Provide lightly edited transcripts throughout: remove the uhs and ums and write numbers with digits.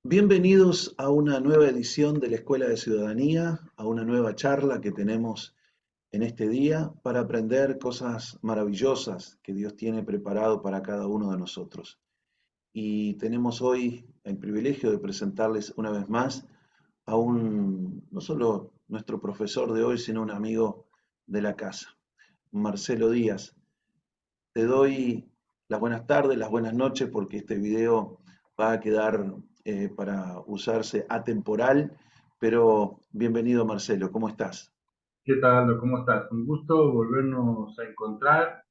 Bienvenidos a una nueva edición de la Escuela de Ciudadanía, a una nueva charla que tenemos en este día para aprender cosas maravillosas que Dios tiene preparado para cada uno de nosotros. Y tenemos hoy el privilegio de presentarles una vez más a no solo nuestro profesor de hoy, sino un amigo de la casa, Marcelo Díaz. Te doy las buenas tardes, las buenas noches, porque este video va a quedar para usarse atemporal, pero bienvenido Marcelo, ¿cómo estás? ¿Qué tal, Aldo? ¿Cómo estás? Un gusto volvernos a encontrar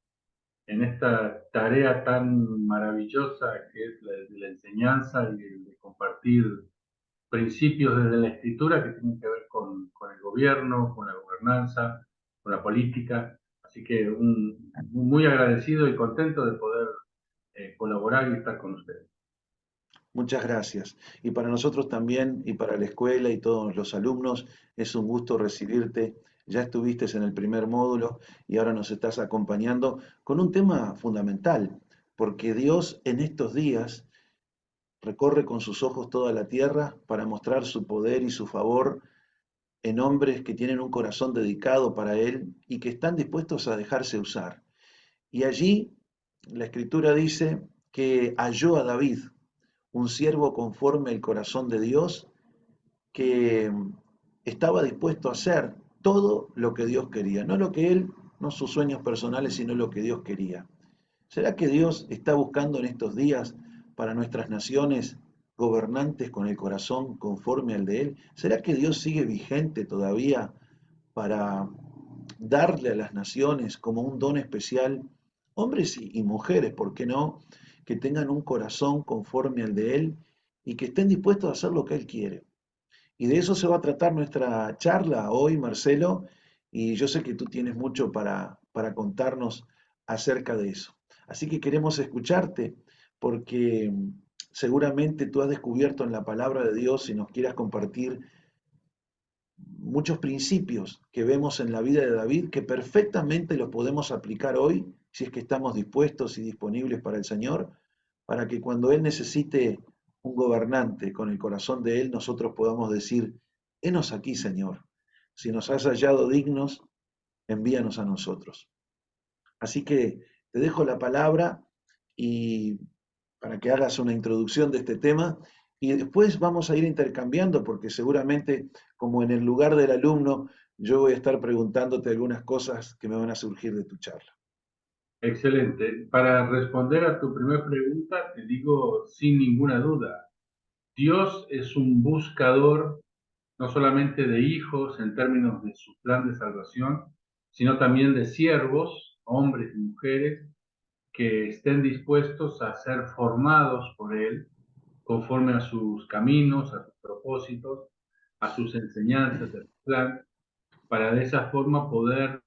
en esta tarea tan maravillosa que es la de la enseñanza y el de compartir principios desde la escritura que tienen que ver con el gobierno, con la gobernanza, con la política. Así que muy agradecido y contento de poder colaborar y estar con ustedes. Muchas gracias. Y para nosotros también, y para la escuela y todos los alumnos, es un gusto recibirte. Ya estuviste en el primer módulo y ahora nos estás acompañando con un tema fundamental, porque Dios en estos días recorre con sus ojos toda la tierra para mostrar su poder y su favor en hombres que tienen un corazón dedicado para Él y que están dispuestos a dejarse usar. Y allí la Escritura dice que halló a David, un siervo conforme al corazón de Dios, que estaba dispuesto a hacer todo lo que Dios quería, no lo que él, no sus sueños personales, sino lo que Dios quería. ¿Será que Dios está buscando en estos días para nuestras naciones gobernantes con el corazón conforme al de Él? ¿Será que Dios sigue vigente todavía para darle a las naciones como un don especial, hombres y mujeres, ¿por qué no?, que tengan un corazón conforme al de Él y que estén dispuestos a hacer lo que Él quiere? Y de eso se va a tratar nuestra charla hoy, Marcelo, y yo sé que tú tienes mucho para contarnos acerca de eso. Así que queremos escucharte porque seguramente tú has descubierto en la palabra de Dios y nos quieras compartir muchos principios que vemos en la vida de David que perfectamente los podemos aplicar hoy si es que estamos dispuestos y disponibles para el Señor, para que cuando Él necesite un gobernante con el corazón de Él, nosotros podamos decir, henos aquí, Señor. Si nos has hallado dignos, envíanos a nosotros. Así que te dejo la palabra y para que hagas una introducción de este tema y después vamos a ir intercambiando porque seguramente como en el lugar del alumno yo voy a estar preguntándote algunas cosas que me van a surgir de tu charla. Excelente. Para responder a tu primera pregunta, te digo sin ninguna duda, Dios es un buscador no solamente de hijos en términos de su plan de salvación, sino también de siervos, hombres y mujeres, que estén dispuestos a ser formados por Él conforme a sus caminos, a sus propósitos, a sus enseñanzas del plan, para de esa forma poder,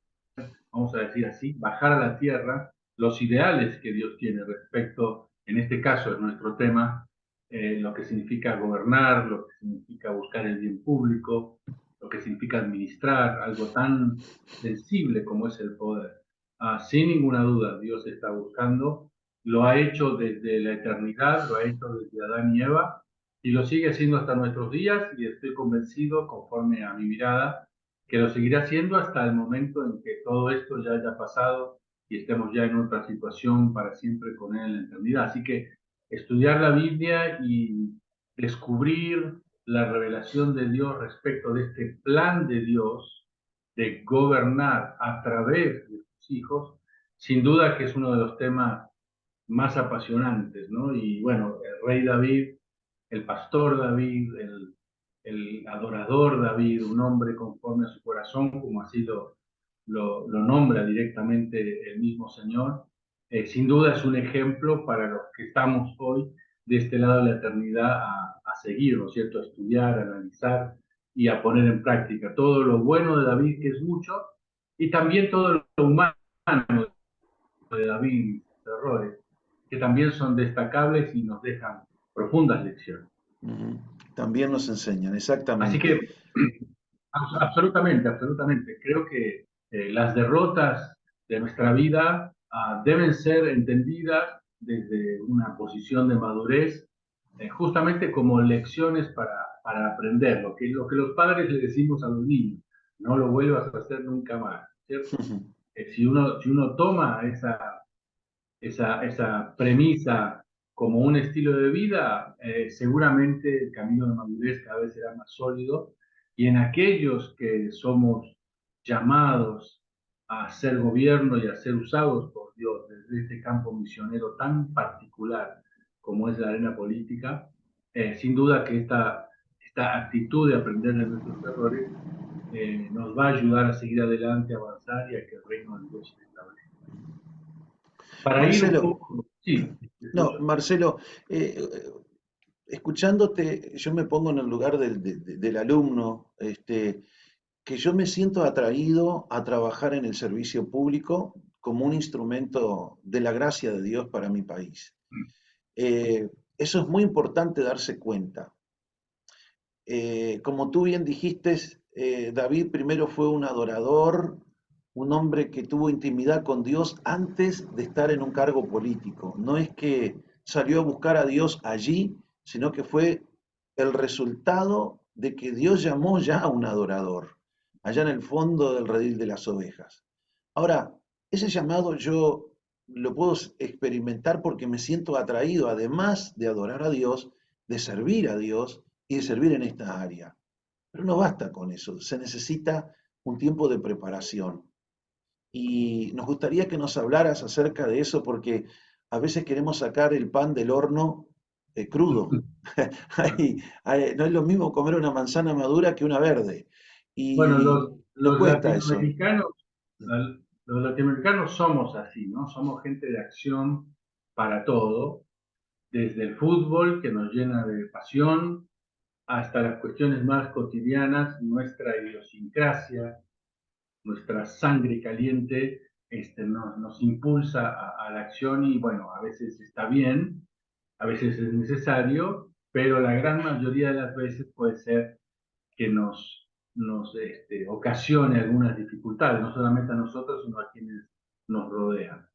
vamos a decir así, bajar a la tierra los ideales que Dios tiene respecto, en este caso, es nuestro tema, lo que significa gobernar, lo que significa buscar el bien público, lo que significa administrar, algo tan sensible como es el poder. Sin ninguna duda, Dios está buscando, lo ha hecho desde la eternidad, lo ha hecho desde Adán y Eva, y lo sigue haciendo hasta nuestros días, y estoy convencido, conforme a mi mirada, que lo seguirá haciendo hasta el momento en que todo esto ya haya pasado y estemos ya en otra situación para siempre con Él en la eternidad. Así que estudiar la Biblia y descubrir la revelación de Dios respecto de este plan de Dios de gobernar a través de sus hijos, sin duda que es uno de los temas más apasionantes, ¿no? Y bueno, el rey David, el pastor David, el adorador David, un hombre conforme a su corazón, como así lo nombra directamente el mismo Señor, sin duda es un ejemplo para los que estamos hoy de este lado de la eternidad a seguir, ¿no es cierto?, a estudiar, a analizar y a poner en práctica todo lo bueno de David, que es mucho, y también todo lo humano de David, sus errores, que también son destacables y nos dejan profundas lecciones. Ujú. También nos enseñan, Así exactamente. que absolutamente, absolutamente. Creo que las derrotas de nuestra vida deben ser entendidas desde una posición de madurez justamente como lecciones para aprender, lo que los padres le decimos a los niños, no lo vuelvas a hacer nunca más, ¿cierto? Si uno toma esa premisa como un estilo de vida, seguramente el camino de madurez cada vez será más sólido y en aquellos que somos llamados a ser gobierno y a ser usados por Dios desde este campo misionero tan particular como es la arena política, sin duda que esta actitud de aprender de nuestros errores nos va a ayudar a seguir adelante, a avanzar y a que el reino de Dios se establezca. Para ir un Marcelo, poco, sí, te no, escucho. Marcelo, escuchándote, yo me pongo en el lugar del alumno, que yo me siento atraído a trabajar en el servicio público como un instrumento de la gracia de Dios para mi país. Eso es muy importante darse cuenta. Como tú bien dijiste, David primero fue un adorador, un hombre que tuvo intimidad con Dios antes de estar en un cargo político. No es que salió a buscar a Dios allí, sino que fue el resultado de que Dios llamó ya a un adorador, allá en el fondo del redil de las ovejas. Ahora, ese llamado yo lo puedo experimentar porque me siento atraído, además de adorar a Dios, de servir a Dios y de servir en esta área. Pero no basta con eso, se necesita un tiempo de preparación. Y nos gustaría que nos hablaras acerca de eso porque a veces queremos sacar el pan del horno crudo. No es lo mismo comer una manzana madura que una verde. Bueno, Y nos cuesta eso. los latinoamericanos somos así, ¿no? Somos gente de acción para todo, desde el fútbol que nos llena de pasión hasta las cuestiones más cotidianas, nuestra idiosincrasia, nuestra sangre caliente, nos impulsa a la acción y bueno, a veces está bien, a veces es necesario, pero la gran mayoría de las veces puede ser que nos ocasione algunas dificultades, no solamente a nosotros, sino a quienes nos rodean.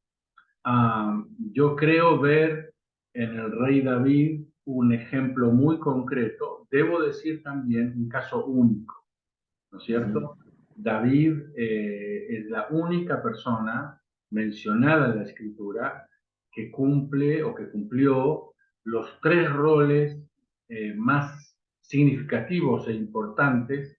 Yo creo ver en el rey David un ejemplo muy concreto, debo decir también un caso único, ¿no es Ujú, cierto? David es la única persona mencionada en la escritura que cumple o que cumplió los tres roles más significativos e importantes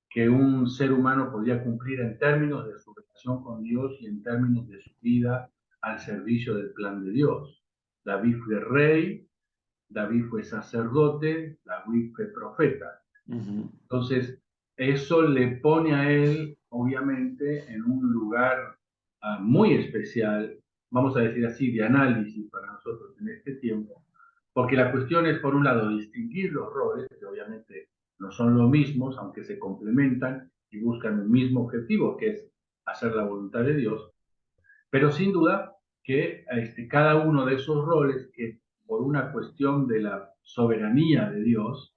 que un ser humano podía cumplir en términos de su relación con Dios y en términos de su vida al servicio del plan de Dios. David fue rey, David fue sacerdote, David fue profeta. ujú, Entonces, eso le pone a él, obviamente, en un lugar muy especial, vamos a decir así, de análisis para nosotros en este tiempo, porque la cuestión es, por un lado, distinguir los roles, que obviamente no son los mismos, aunque se complementan y buscan el mismo objetivo, que es hacer la voluntad de Dios, pero sin duda que cada uno de esos roles, que por una cuestión de la soberanía de Dios,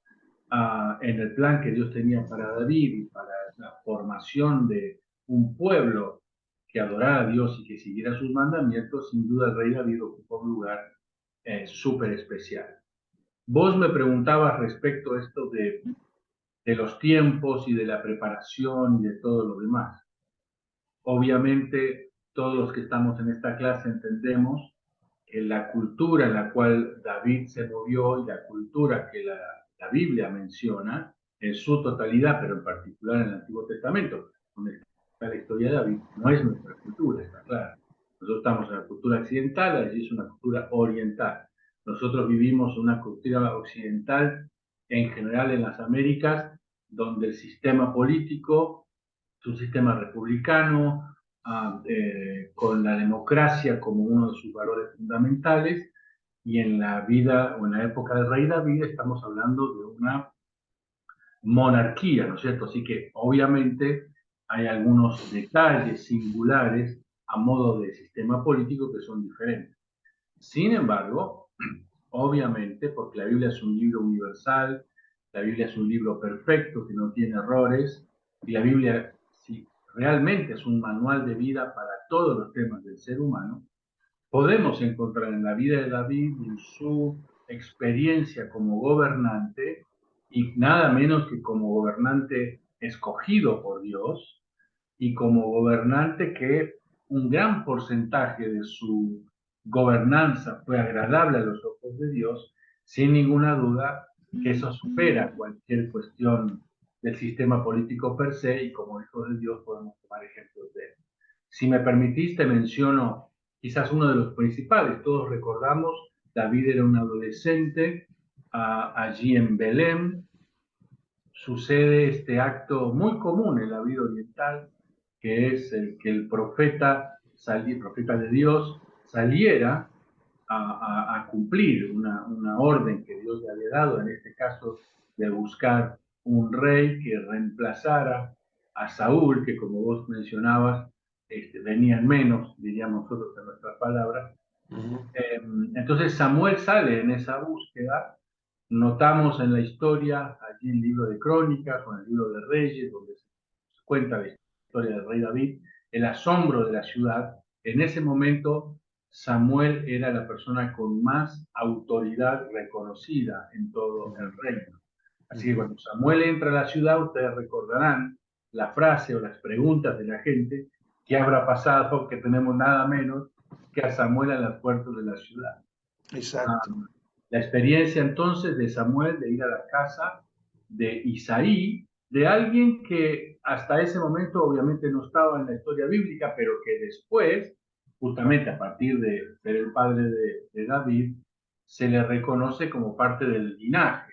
en el plan que Dios tenía para David y para la formación de un pueblo que adorara a Dios y que siguiera sus mandamientos, sin duda el rey David ocupó un lugar súper especial. Vos me preguntabas respecto a esto de los tiempos y de la preparación y de todo lo demás. Obviamente, todos los que estamos en esta clase entendemos que la cultura en la cual David se movió y la cultura que la Biblia menciona en su totalidad, pero en particular en el Antiguo Testamento, donde está la historia de David, no es nuestra cultura, está claro. Nosotros estamos en la cultura occidental, allí es una cultura oriental. Nosotros vivimos una cultura occidental, en general en las Américas, donde el sistema político es un sistema republicano, con la democracia como uno de sus valores fundamentales, y en la vida o en la época del rey David estamos hablando de una monarquía, ¿no es cierto? Así que obviamente hay algunos detalles singulares a modo de sistema político que son diferentes. Sin embargo, obviamente, porque la Biblia es un libro universal, la Biblia es un libro perfecto que no tiene errores, y la Biblia si realmente es un manual de vida para todos los temas del ser humano, podemos encontrar en la vida de David y en su experiencia como gobernante, y nada menos que como gobernante escogido por Dios, y como gobernante que un gran porcentaje de su gobernanza fue agradable a los ojos de Dios, sin ninguna duda que eso supera cualquier cuestión del sistema político per se, y como hijos de Dios podemos tomar ejemplos de él. Si me permitiste, menciono quizás uno de los principales. Todos recordamos, David era un adolescente allí en Belén. Sucede este acto muy común en la vida oriental, que es el que el profeta de Dios, saliera a cumplir una orden que Dios le había dado, en este caso de buscar un rey que reemplazara a Saúl, que como vos mencionabas, venían menos, diríamos nosotros en nuestras palabras. Entonces Samuel sale en esa búsqueda. Notamos en la historia, allí en el libro de Crónicas o en el libro de Reyes, donde se cuenta la historia del rey David, el asombro de la ciudad. En ese momento Samuel era la persona con más autoridad reconocida en todo el reino. Así que cuando Samuel entra a la ciudad, ustedes recordarán la frase o las preguntas de la gente: ¿qué habrá pasado? Que tenemos nada menos que a Samuel en las puertas de la ciudad. Exacto. La experiencia entonces de Samuel de ir a la casa de Isaí, de alguien que hasta ese momento obviamente no estaba en la historia bíblica, pero que después, justamente a partir de ser el padre de David, se le reconoce como parte del linaje,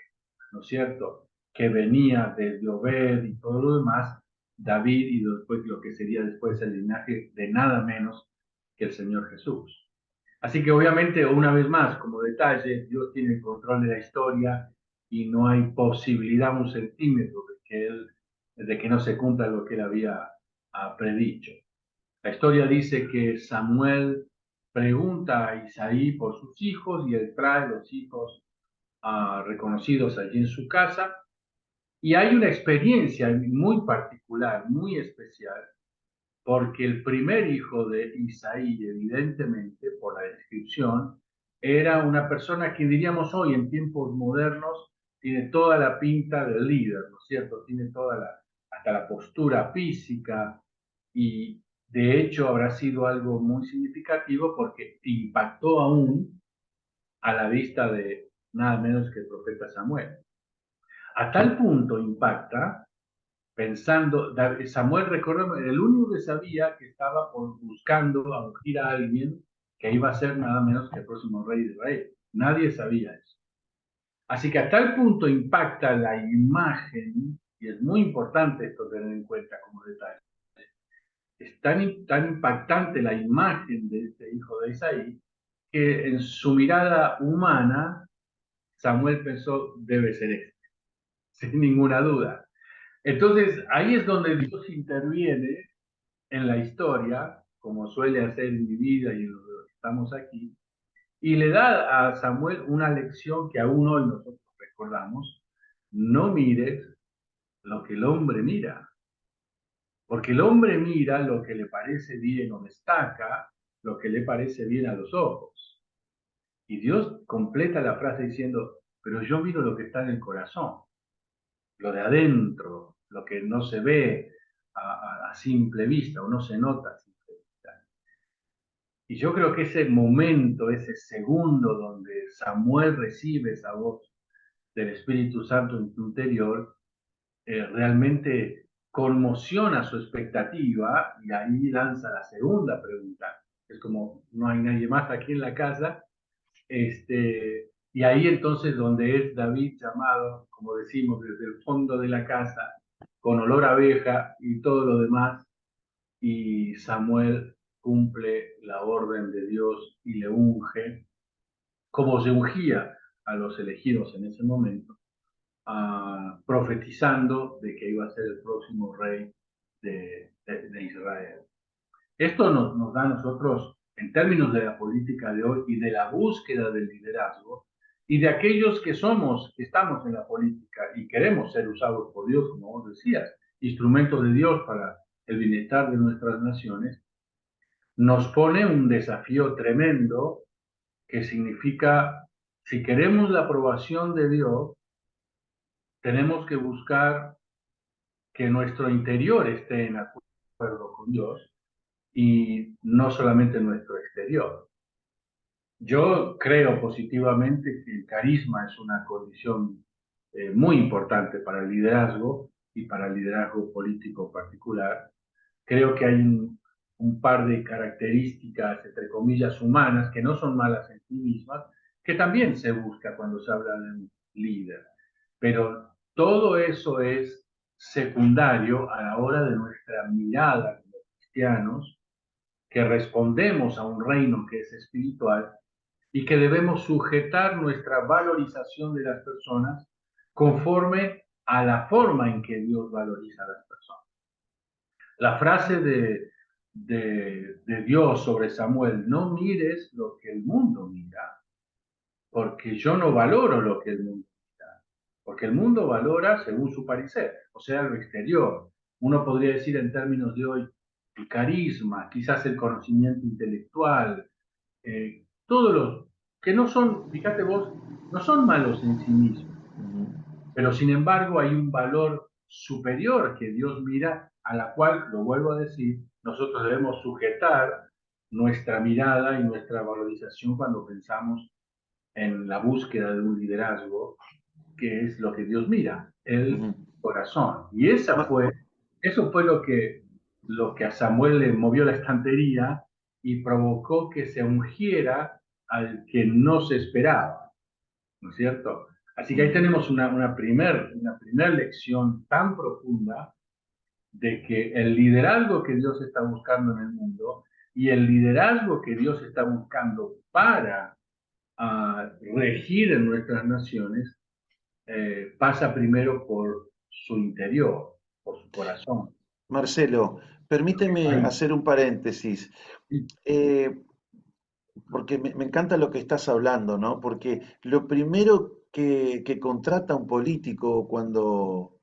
¿no es cierto? Que venía desde Obed y todo lo demás, David, y después lo que sería después el linaje de nada menos que el Señor Jesús. Así que obviamente, una vez más, como detalle, Dios tiene el control de la historia y no hay posibilidad un centímetro de que no se cumpla lo que él había predicho. La historia dice que Samuel pregunta a Isaí por sus hijos y él trae los hijos reconocidos allí en su casa, y hay una experiencia muy particular, muy especial, porque el primer hijo de Isaí, evidentemente, por la descripción, era una persona que diríamos hoy en tiempos modernos tiene toda la pinta del líder, ¿no es cierto? Tiene hasta la postura física, y de hecho habrá sido algo muy significativo porque impactó aún a la vista de nada menos que el profeta Samuel. A tal punto impacta, pensando, Samuel, recordemos, era el único que sabía que estaba buscando a ungir a alguien que iba a ser nada menos que el próximo rey de Israel. Nadie sabía eso. Así que a tal punto impacta la imagen, y es muy importante esto tener en cuenta como detalle, es tan impactante la imagen de este hijo de Isaí, que en su mirada humana, Samuel pensó, debe ser este, sin ninguna duda. Entonces, ahí es donde Dios interviene en la historia, como suele hacer en mi vida y en lo que estamos aquí, y le da a Samuel una lección que aún hoy nosotros recordamos: no mires lo que el hombre mira, porque el hombre mira lo que le parece bien o destaca lo que le parece bien a los ojos. Y Dios completa la frase diciendo, pero yo miro lo que está en el corazón, lo de adentro, lo que no se ve a simple vista o no se nota a simple vista. Y yo creo que ese momento, ese segundo donde Samuel recibe esa voz del Espíritu Santo en su interior, realmente conmociona su expectativa, y ahí lanza la segunda pregunta. Es como, no hay nadie más aquí en la casa. Y ahí entonces donde es David llamado, como decimos, desde el fondo de la casa, con olor a abeja y todo lo demás, y Samuel cumple la orden de Dios y le unge, como se ungía a los elegidos en ese momento, profetizando de que iba a ser el próximo rey de Israel. Esto nos da a nosotros, en términos de la política de hoy y de la búsqueda del liderazgo, y de aquellos que estamos en la política y queremos ser usados por Dios, como vos decías, instrumentos de Dios para el bienestar de nuestras naciones, nos pone un desafío tremendo, que significa Si queremos la aprobación de Dios, tenemos que buscar que nuestro interior esté en acuerdo con Dios y no solamente nuestro exterior. Yo creo positivamente que el carisma es una condición muy importante para el liderazgo y para el liderazgo político particular. Creo que hay un par de características, entre comillas, humanas, que no son malas en sí mismas, que también se busca cuando se habla de un líder. Pero todo eso es secundario a la hora de nuestra mirada como cristianos, que respondemos a un reino que es espiritual y que debemos sujetar nuestra valorización de las personas conforme a la forma en que Dios valoriza a las personas. La frase de Dios sobre Samuel: no mires lo que el mundo mira, porque yo no valoro lo que el mundo mira, porque el mundo valora según su parecer, o sea, lo exterior. Uno podría decir en términos de hoy, el carisma, quizás el conocimiento intelectual, todos los que no son, fíjate vos, no son malos en sí mismos, pero sin embargo hay un valor superior que Dios mira, a la cual, lo vuelvo a decir, nosotros debemos sujetar nuestra mirada y nuestra valorización cuando pensamos en la búsqueda de un liderazgo, que es lo que Dios mira, el Ujú. corazón. Y eso fue lo que a Samuel le movió la estantería y provocó que se ungiera al que no se esperaba, ¿no es cierto? Así que ahí Mm. tenemos una primer lección tan profunda de que el liderazgo que Dios está buscando en el mundo y el liderazgo que Dios está buscando para regir en nuestras naciones pasa primero por su interior, por su corazón. Marcelo, permíteme hacer un paréntesis, eh, porque me encanta lo que estás hablando, ¿no? Porque lo primero que contrata un político cuando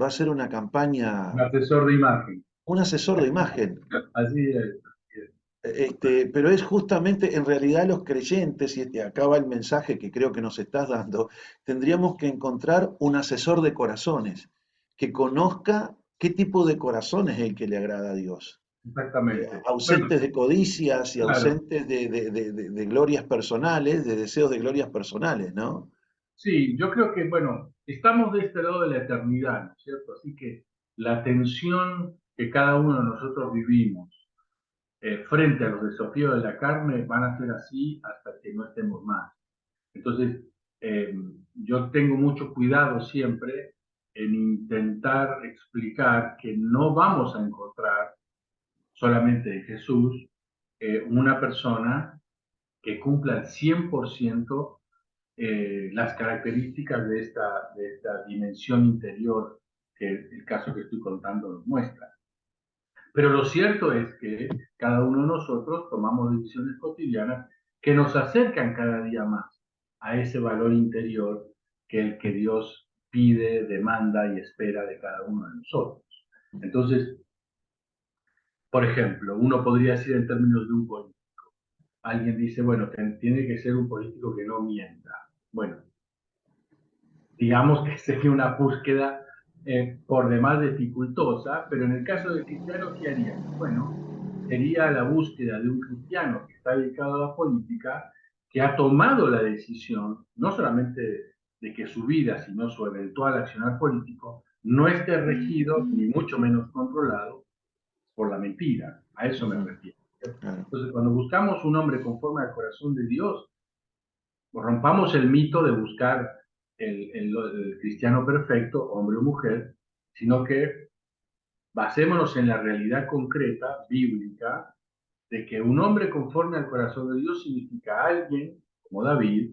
va a hacer una Un campaña, asesor de imagen. un asesor de imagen, Así es. pero es justamente en realidad los creyentes, y acá va el mensaje que creo que nos estás dando, tendríamos que encontrar un asesor de corazones, que conozca qué tipo de corazón es el que le agrada a Dios. Exactamente. Bueno, Ausentes de codicias y claro. ausentes de glorias personales, de deseos de glorias personales, ¿no? Sí, yo creo que, bueno, estamos de este lado de la eternidad, ¿no es cierto? Así que la tensión que cada uno de nosotros vivimos frente a los desafíos de la carne van a ser así hasta que no estemos más. Entonces, eh, yo tengo mucho cuidado siempre en intentar explicar que no vamos a encontrar solamente en Jesús una persona que cumpla al 100% las características de esta dimensión interior que el caso que estoy contando nos muestra. Pero lo cierto es que cada uno de nosotros tomamos decisiones cotidianas que nos acercan cada día más a ese valor interior que el que Dios pide, demanda y espera de cada uno de nosotros. Entonces, por ejemplo, uno podría decir en términos de un político, alguien dice, bueno, tiene que ser un político que no mienta. Bueno, digamos que sería una búsqueda por demás dificultosa, pero en el caso del cristiano, ¿qué haríamos? Bueno, sería la búsqueda de un cristiano que está dedicado a la política, que ha tomado la decisión, no solamente de que su vida, sino su eventual accionar político, no esté regido, ni mucho menos controlado, por la mentira. A eso me Ujú, refiero. claro. Entonces, cuando buscamos un hombre conforme al corazón de Dios, rompamos el mito de buscar el cristiano perfecto, hombre o mujer, sino que basémonos en la realidad concreta, bíblica, de que un hombre conforme al corazón de Dios significa alguien como David,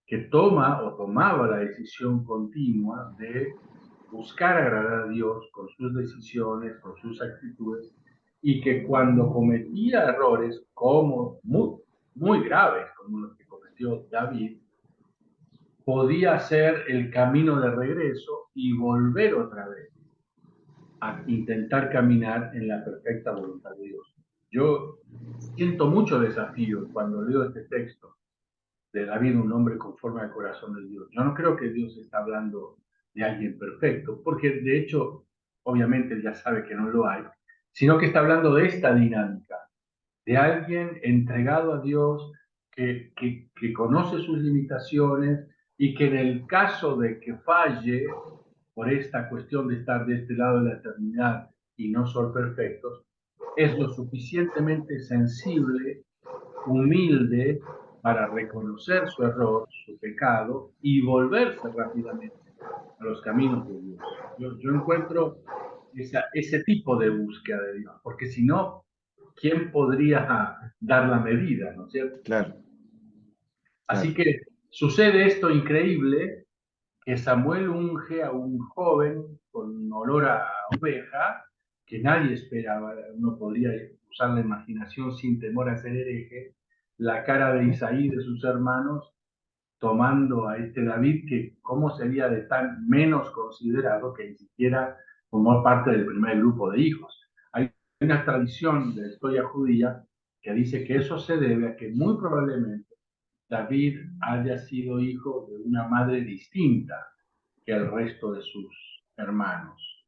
que toma o tomaba la decisión continua de buscar agradar a Dios con sus decisiones, con sus actitudes, y que cuando cometía errores como muy graves, como los que cometió David, podía hacer el camino de regreso y volver otra vez a intentar caminar en la perfecta voluntad de Dios. Yo siento mucho desafío cuando leo este texto de David, un hombre conforme al corazón de Dios. Yo no creo que Dios está hablando de alguien perfecto, porque de hecho, obviamente él ya sabe que no lo hay, sino que está hablando de esta dinámica, de alguien entregado a Dios, que conoce sus limitaciones y que en el caso de que falle por esta cuestión de estar de este lado de la eternidad y no son perfectos, es lo suficientemente sensible, humilde, para reconocer su error, su pecado y volverse rápidamente a los caminos de Dios. Yo encuentro ese tipo de búsqueda de Dios, porque si no, ¿quién podría dar la medida, no es cierto? Claro, Así claro. que sucede esto increíble, que Samuel unge a un joven con olor a oveja, que nadie esperaba, uno podría usar la imaginación sin temor a ser hereje, la cara de Isaí, de sus hermanos, tomando a este David, que cómo sería de tan menos considerado que ni siquiera formó parte del primer grupo de hijos. Hay una tradición de la historia judía que dice que eso se debe a que muy probablemente David haya sido hijo de una madre distinta que el resto de sus hermanos.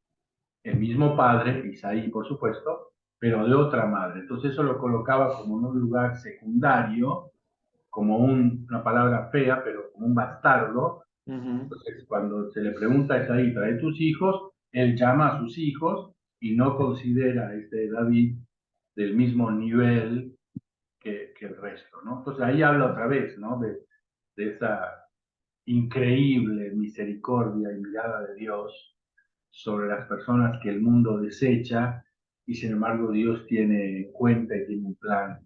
El mismo padre, Isaí por supuesto, pero de otra madre. Entonces eso lo colocaba como en un lugar secundario, como una palabra fea, pero como un bastardo. Ujú. Entonces cuando se le pregunta a Isaí, ¿trae tus hijos? Él llama a sus hijos y no considera a este David del mismo nivel que el resto, ¿no? Entonces ahí habla otra vez, ¿no? De esa increíble misericordia y mirada de Dios sobre las personas que el mundo desecha y sin embargo Dios tiene en cuenta y tiene un plan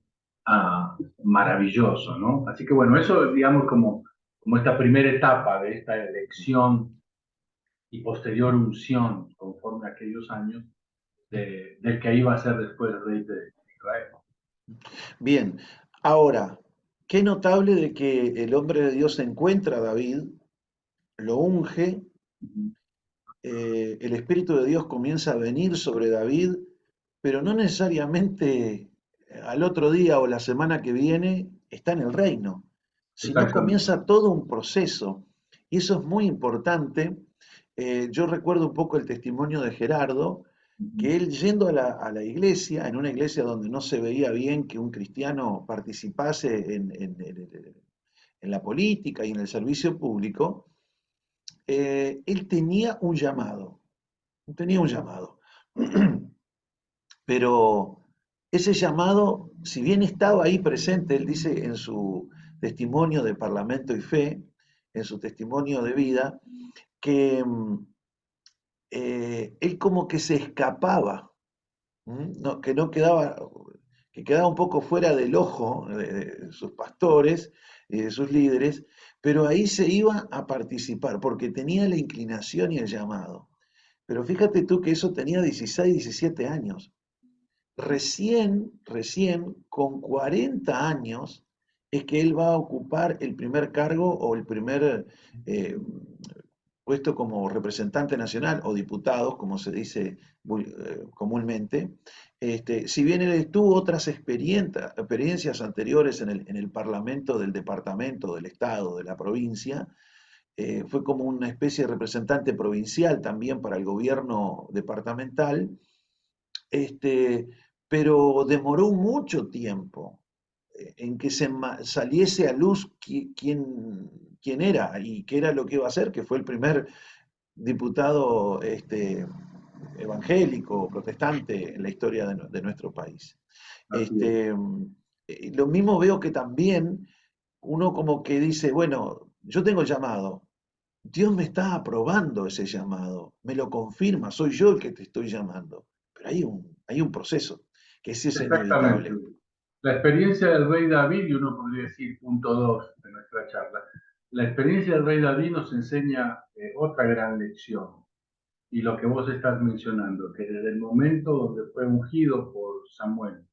maravilloso, ¿no? Así que bueno, eso digamos como esta primera etapa de esta elección y posterior unción conforme a aquellos años del que iba a ser después rey de Israel. Bien, ahora, qué notable de que el hombre de Dios encuentra a David, lo unge, el Espíritu de Dios comienza a venir sobre David, pero no necesariamente al otro día o la semana que viene está en el reino, sino Exactamente. comienza todo un proceso. Y eso es muy importante. Yo recuerdo un poco el testimonio de Gerardo, que él yendo a la iglesia, en una iglesia donde no se veía bien que un cristiano participase en la política y en el servicio público, él tenía un llamado, pero ese llamado, si bien estaba ahí presente, él dice en su testimonio de Parlamento y Fe, en su testimonio de vida, que él como que se escapaba, no, que no quedaba, que quedaba un poco fuera del ojo de sus pastores y de sus líderes, pero ahí se iba a participar porque tenía la inclinación y el llamado. Pero fíjate tú que eso tenía 16, 17 años. Recién, con 40 años, es que él va a ocupar el primer cargo o el primer eh, puesto como representante nacional o diputados, como se dice comúnmente. Si bien él tuvo otras experiencias anteriores en el Parlamento del departamento, del Estado, de la provincia, fue como una especie de representante provincial también para el gobierno departamental, este, pero demoró mucho tiempo en que saliese a luz quién era y qué era lo que iba a hacer, que fue el primer diputado evangélico, protestante en la historia de nuestro país. Así es. Lo mismo veo que también uno como que dice, bueno, yo tengo el llamado, Dios me está aprobando ese llamado, me lo confirma, soy yo el que te estoy llamando. Pero hay un proceso, que sí es Exactamente. inevitable. La experiencia del rey David, y uno podría decir punto 2 de nuestra charla, la experiencia del rey David nos enseña otra gran lección. Y lo que vos estás mencionando, que desde el momento donde fue ungido por Samuel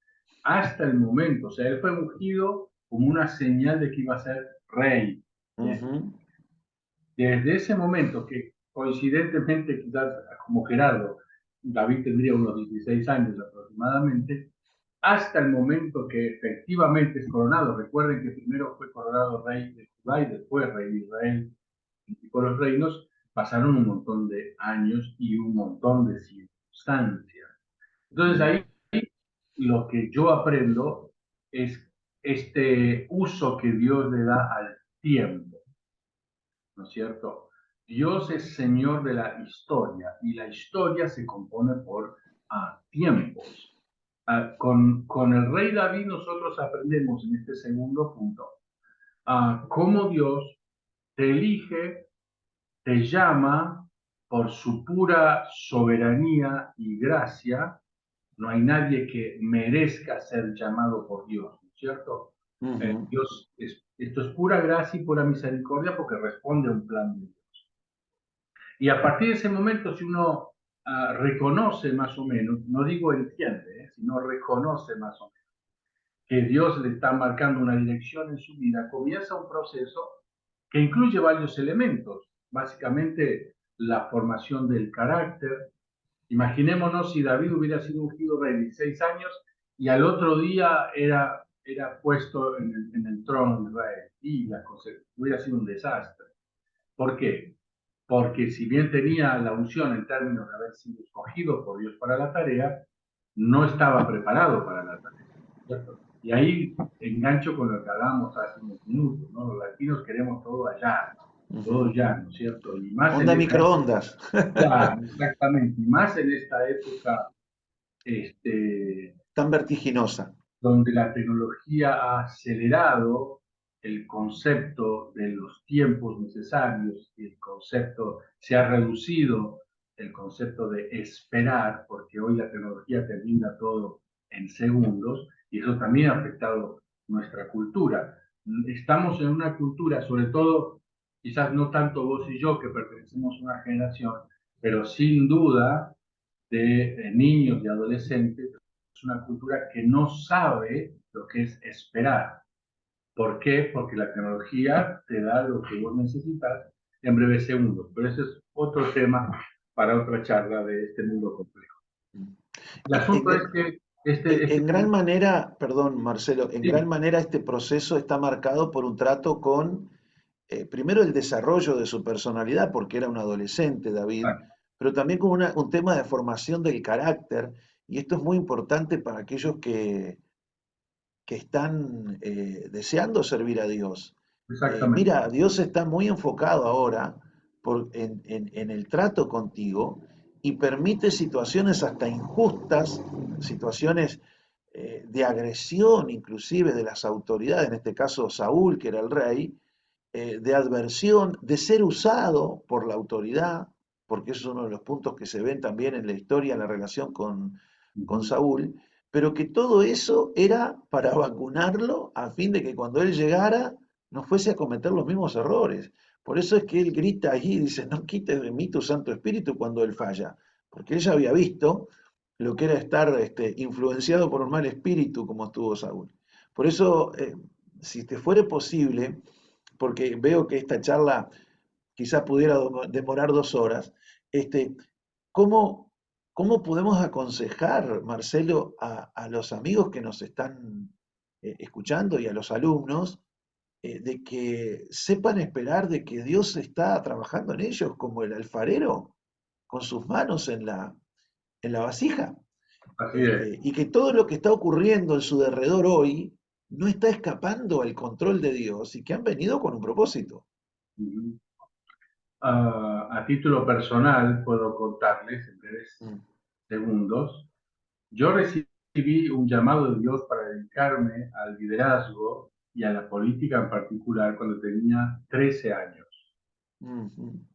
hasta el momento, o sea, él fue ungido como una señal de que iba a ser rey. Ujú. Desde ese momento, que coincidentemente quizás como Gerardo, David tendría unos 16 años aproximadamente, hasta el momento que efectivamente es coronado. Recuerden que primero fue coronado rey de Judá y después rey de Israel y por los reinos. Pasaron un montón de años y un montón de circunstancias. Entonces ahí lo que yo aprendo es este uso que Dios le da al tiempo, ¿no es cierto? Dios es Señor de la historia y la historia se compone por tiempos. Con el rey David nosotros aprendemos en este segundo punto cómo Dios te elige, te llama por su pura soberanía y gracia. No hay nadie que merezca ser llamado por Dios, ¿no es cierto? Dios, esto es pura gracia y pura misericordia porque responde a un plan de Dios. Y a partir de ese momento, si uno reconoce más o menos, no digo entiende, sino reconoce más o menos que Dios le está marcando una dirección en su vida, comienza un proceso que incluye varios elementos, básicamente la formación del carácter. Imaginémonos si David hubiera sido ungido rey de 16 años y al otro día era puesto en el trono de Israel y la cosa hubiera sido un desastre. ¿Por qué? Porque si bien tenía la unción en términos de haber sido escogido por Dios para la tarea, no estaba preparado para la tarea, ¿cierto? Y ahí engancho con lo que hablábamos hace unos minutos, ¿no? Los latinos queremos todo allá, todo ya, ¿no es cierto? Y más en Onda esta época, microondas. claro, exactamente, y más en esta época este, Tan vertiginosa. donde la tecnología ha acelerado el concepto de los tiempos necesarios, y el concepto se ha reducido, el concepto de esperar, porque hoy la tecnología termina todo en segundos, y eso también ha afectado nuestra cultura. Estamos en una cultura, sobre todo, quizás no tanto vos y yo, que pertenecemos a una generación, pero sin duda de niños y adolescentes, es una cultura que no sabe lo que es esperar. ¿Por qué? Porque la tecnología te da lo que vos necesitas en breves segundos. Pero ese es otro tema para otra charla de este mundo complejo. El En, asunto es en- que este en gran manera, perdón Marcelo, en gran sí, manera este proceso está marcado por un trato con, primero el desarrollo de su personalidad, porque era un adolescente David, pero también con un tema de formación del carácter, y esto es muy importante para aquellos que están deseando servir a Dios. exactamente. Mira, Dios está muy enfocado ahora en el trato contigo y permite situaciones hasta injustas, situaciones de agresión inclusive de las autoridades, en este caso Saúl, que era el rey, de adversión, de ser usado por la autoridad, porque eso es uno de los puntos que se ven también en la historia, en la relación con Saúl, pero que todo eso era para vacunarlo a fin de que cuando él llegara no fuese a cometer los mismos errores. Por eso es que él grita allí y dice, no quites de mí tu Santo Espíritu cuando él falla, porque él ya había visto lo que era estar influenciado por un mal espíritu como estuvo Saúl. Por eso, si te fuere posible, porque veo que esta charla quizás pudiera demorar 2 horas, este, ¿cómo, cómo podemos aconsejar, Marcelo, a los amigos que nos están escuchando y a los alumnos, de que sepan esperar de que Dios está trabajando en ellos como el alfarero con sus manos en la vasija? Así es. Y que todo lo que está ocurriendo en su derredor hoy no está escapando al control de Dios y que han venido con un propósito. A título personal, puedo contarles en breves Mm, segundos. Yo recibí un llamado de Dios para dedicarme al liderazgo y a la política en particular cuando tenía 13 años. mm, mm.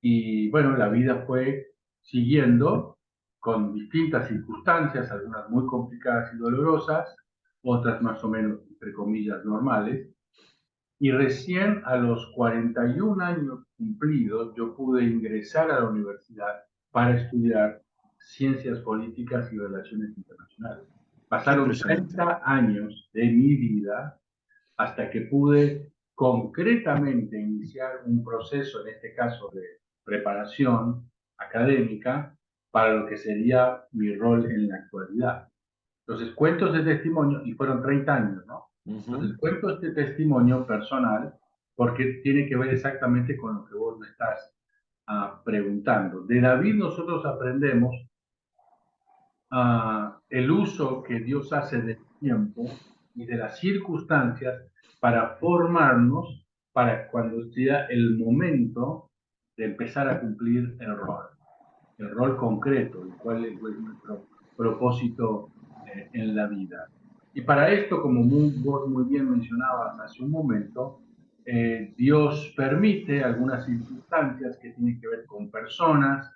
Y bueno, la vida fue siguiendo con distintas circunstancias, algunas muy complicadas y dolorosas, otras más o menos, entre comillas, normales. Y recién a los 41 años cumplidos yo pude ingresar a la universidad para estudiar ciencias políticas y relaciones internacionales. Qué Pasaron impresionante. 30 años de mi vida hasta que pude concretamente iniciar un proceso, en este caso de preparación académica, para lo que sería mi rol en la actualidad. Entonces cuento ese testimonio y fueron 30 años, ¿no? Ujú, Entonces cuento este testimonio personal porque tiene que ver exactamente con lo que vos me estás preguntando. De David nosotros aprendemos el uso que Dios hace del tiempo y de las circunstancias para formarnos para cuando sea el momento de empezar a cumplir el rol concreto, el cual es nuestro propósito en la vida. Y para esto, como vos muy bien mencionabas hace un momento, Dios permite algunas circunstancias que tienen que ver con personas,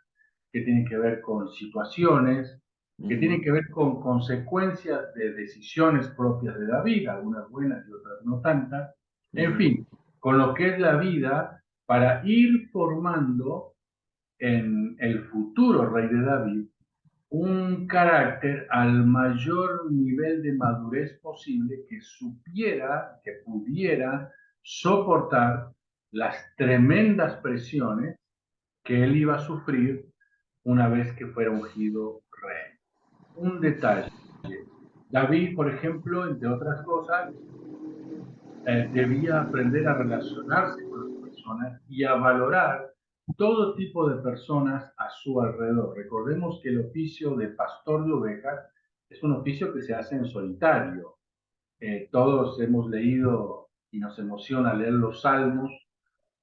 que tienen que ver con situaciones, que tienen ujú, que ver con consecuencias de decisiones propias de la vida, algunas buenas y otras no tantas. En ujú, fin, con lo que es la vida para ir formando en el futuro rey de David un carácter al mayor nivel de madurez posible que supiera, que pudiera soportar las tremendas presiones que él iba a sufrir una vez que fuera ungido rey. Un detalle. David, por ejemplo, entre otras cosas, debía aprender a relacionarse con las personas y a valorar todo tipo de personas a su alrededor. Recordemos que el oficio de pastor de ovejas es un oficio que se hace en solitario. Todos hemos leído y nos emociona leer los salmos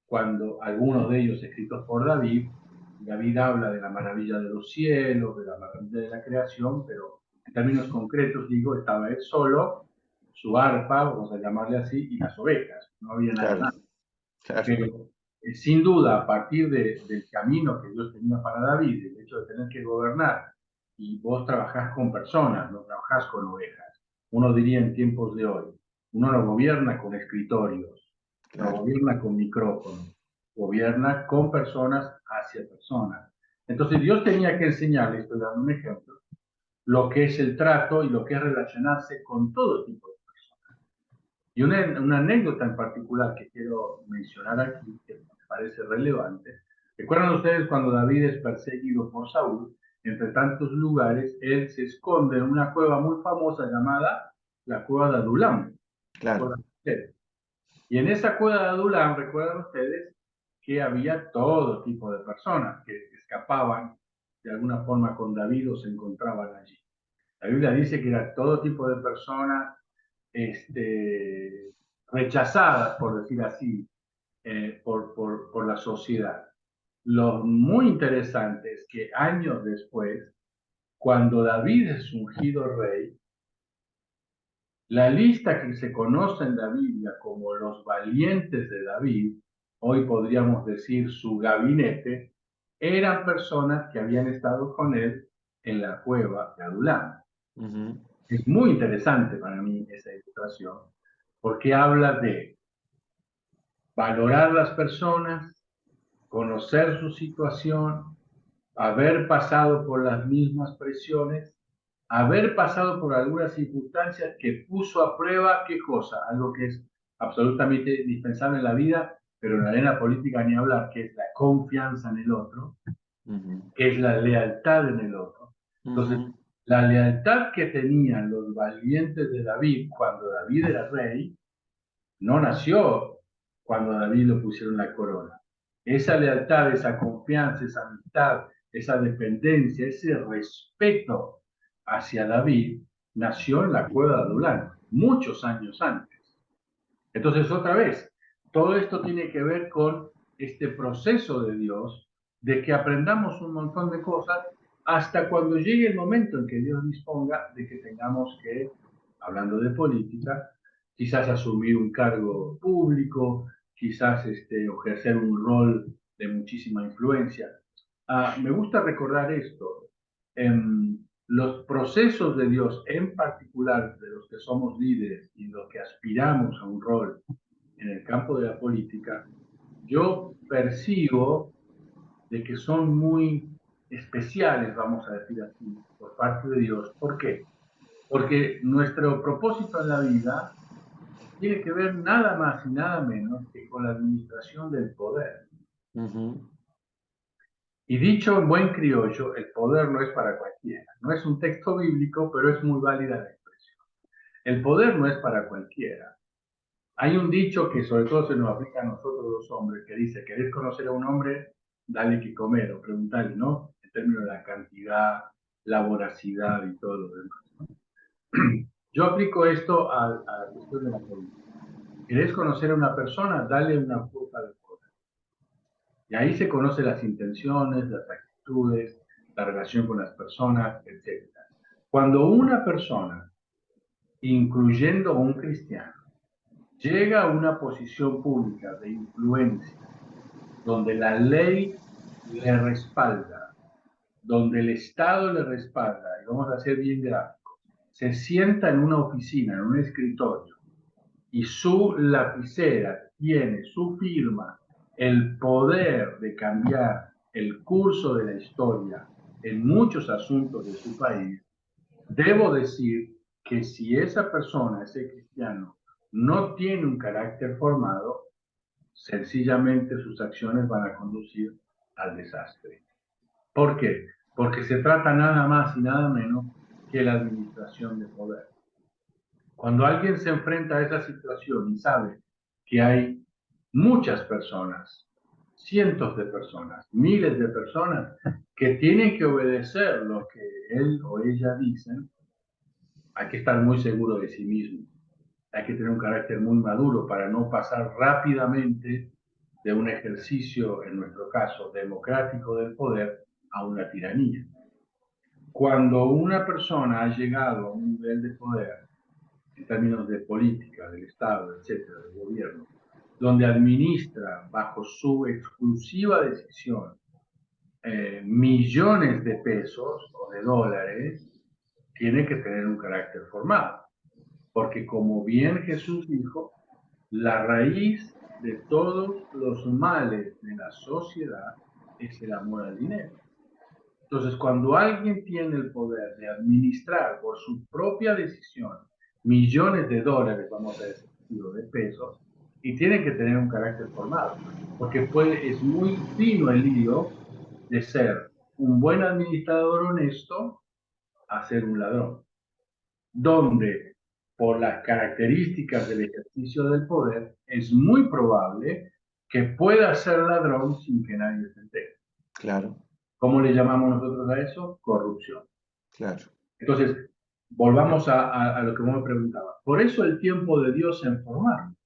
cuando algunos de ellos escritos por David. David habla de la maravilla de los cielos, de la maravilla de la creación, pero en términos concretos digo, estaba él solo, su arpa, vamos a llamarle así, y las ovejas, no había nadie claro, más. claro, Pero sin duda, a partir del camino que Dios tenía para David, el hecho de tener que gobernar, y vos trabajás con personas, no trabajás con ovejas, uno diría en tiempos de hoy, uno no gobierna con escritorios, no claro. gobierna con micrófonos, gobierna con personas hacia personas. Entonces Dios tenía que enseñarle, estoy dando un ejemplo, lo que es el trato y lo que es relacionarse con todo tipo de personas. Y una anécdota en particular que quiero mencionar aquí, que me parece relevante. ¿Recuerdan ustedes cuando David es perseguido por Saúl? Entre tantos lugares, él se esconde en una cueva muy famosa llamada la cueva de Adulam. Claro. ¿Recuerdan ustedes? Y en esa cueva de Adulam, recuerdan ustedes que había todo tipo de personas que escapaban de alguna forma con David o se encontraban allí. La Biblia dice que era todo tipo de personas rechazadas, por decir así, por la sociedad. Lo muy interesante es que años después, cuando David es ungido rey, la lista que se conoce en la Biblia como los valientes de David, hoy podríamos decir su gabinete, eran personas que habían estado con él en la cueva de Adulam. Ujú, Es muy interesante para mí esa ilustración porque habla de valorar las personas, conocer su situación, haber pasado por las mismas presiones, haber pasado por algunas circunstancias que puso a prueba qué cosa, algo que es absolutamente indispensable en la vida, pero en la arena política ni hablar, que es la confianza en el otro, ujú, que es la lealtad en el otro. Entonces, ujú, la lealtad que tenían los valientes de David cuando David era rey, no nació cuando a David le pusieron la corona. Esa lealtad, esa confianza, esa amistad, esa dependencia, ese respeto hacia David nació en la cueva de Adulán, muchos años antes. Entonces, otra vez, todo esto tiene que ver con este proceso de Dios, de que aprendamos un montón de cosas hasta cuando llegue el momento en que Dios disponga de que tengamos que, hablando de política, quizás asumir un cargo público, quizás ejercer un rol de muchísima influencia. Me gusta recordar esto. Los procesos de Dios, en particular de los que somos líderes y los que aspiramos a un rol en el campo de la política, yo percibo de que son muy especiales, vamos a decir así, por parte de Dios. ¿Por qué? Porque nuestro propósito en la vida tiene que ver nada más y nada menos que con la administración del poder. ujú, Y dicho en buen criollo, el poder no es para cualquiera. No es un texto bíblico, pero es muy válida la expresión. El poder no es para cualquiera. Hay un dicho que sobre todo se nos aplica a nosotros los hombres, que dice, ¿querés conocer a un hombre? Dale que comer o preguntarle, ¿no? En términos de la cantidad, la voracidad y todo lo demás. Yo aplico esto a la cuestión de la política. ¿Querés conocer a una persona? Dale una cuota de poder. Y ahí se conocen las intenciones, las actitudes, la relación con las personas, etc. Cuando una persona, incluyendo a un cristiano, llega a una posición pública de influencia, donde la ley le respalda, donde el Estado le respalda, y vamos a ser bien gráficos, se sienta en una oficina, en un escritorio, y su lapicera tiene su firma, el poder de cambiar el curso de la historia en muchos asuntos de su país, debo decir que si esa persona, ese cristiano, no tiene un carácter formado, sencillamente sus acciones van a conducir al desastre. ¿Por qué? Porque se trata nada más y nada menos que la administración de poder. Cuando alguien se enfrenta a esa situación y sabe que hay muchas personas, cientos de personas, miles de personas que tienen que obedecer lo que él o ella dicen, hay que estar muy seguro de sí mismo. Hay que tener un carácter muy maduro para no pasar rápidamente de un ejercicio, en nuestro caso, democrático del poder a una tiranía. Cuando una persona ha llegado a un nivel de poder, en términos de política, del Estado, etcétera, del gobierno, donde administra bajo su exclusiva decisión millones de pesos o de dólares, tiene que tener un carácter formado. Porque como bien Jesús dijo, la raíz de todos los males de la sociedad es el amor al dinero. Entonces, cuando alguien tiene el poder de administrar por su propia decisión millones de dólares, vamos a decir, de pesos, y tiene que tener un carácter formado, porque es muy fino el lío de ser un buen administrador honesto a ser un ladrón, donde por las características del ejercicio del poder es muy probable que pueda ser ladrón sin que nadie se entere. Claro, ¿Cómo le llamamos nosotros a eso? Corrupción. claro. Entonces, volvamos a lo que vos me preguntabas. Por eso el tiempo de Dios en formarnos.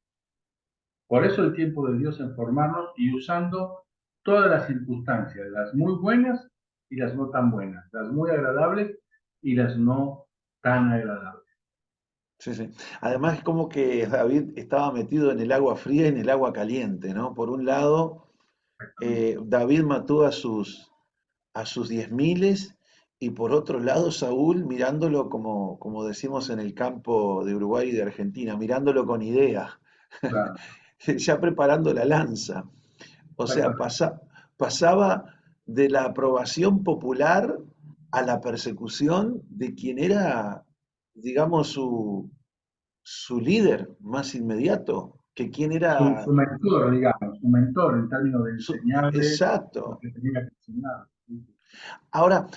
Por eso el tiempo de Dios en formarnos y usando todas las circunstancias, las muy buenas y las no tan buenas, las muy agradables y las no tan agradables. Sí, sí. Además es como que David estaba metido en el agua fría y en el agua caliente, ¿no? Por un lado, David mató a sus 10.000 y por otro lado Saúl mirándolo como decimos en el campo de Uruguay y de Argentina, mirándolo con idea, Claro, ya preparando la lanza. O sea, exactamente. pasaba de la aprobación popular a la persecución de quien era, digamos, su líder más inmediato, que quien era Su mentor, digamos, su mentor en términos de enseñarle lo exacto. que tenía que enseñar. Ahora,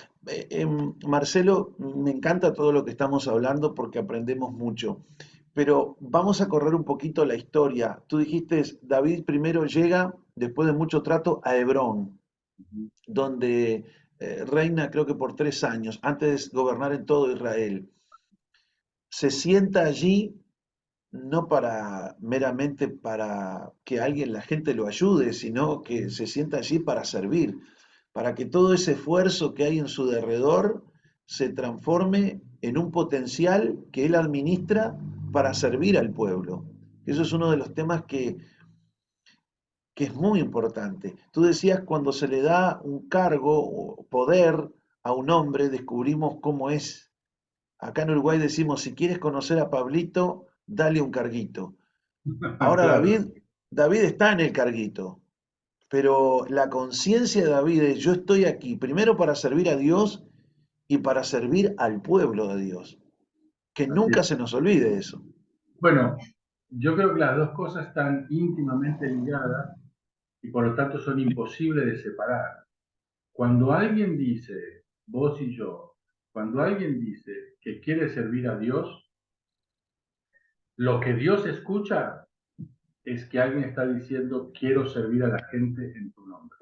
Marcelo, me encanta todo lo que estamos hablando porque aprendemos mucho, pero vamos a correr un poquito la historia. Tú dijiste, David primero llega, después de mucho trato, a Hebrón, donde reina creo que por 3 años, antes de gobernar en todo Israel. Se sienta allí no para meramente para que alguien, la gente lo ayude, sino que se sienta allí para servir, para que todo ese esfuerzo que hay en su derredor se transforme en un potencial que él administra para servir al pueblo. Eso es uno de los temas que es muy importante. Tú decías, cuando se le da un cargo o poder a un hombre, descubrimos cómo es. Acá en Uruguay decimos, si quieres conocer a Pablito, dale un carguito. Ahora Claro, David está en el carguito, pero la conciencia de David es, yo estoy aquí primero para servir a Dios y para servir al pueblo de Dios. Que así nunca es. se nos olvide eso. Bueno, yo creo que las dos cosas están íntimamente ligadas y por lo tanto son imposibles de separar. Cuando alguien dice, vos y yo, cuando alguien dice que quiere servir a Dios, lo que Dios escucha es que alguien está diciendo, quiero servir a la gente en tu nombre.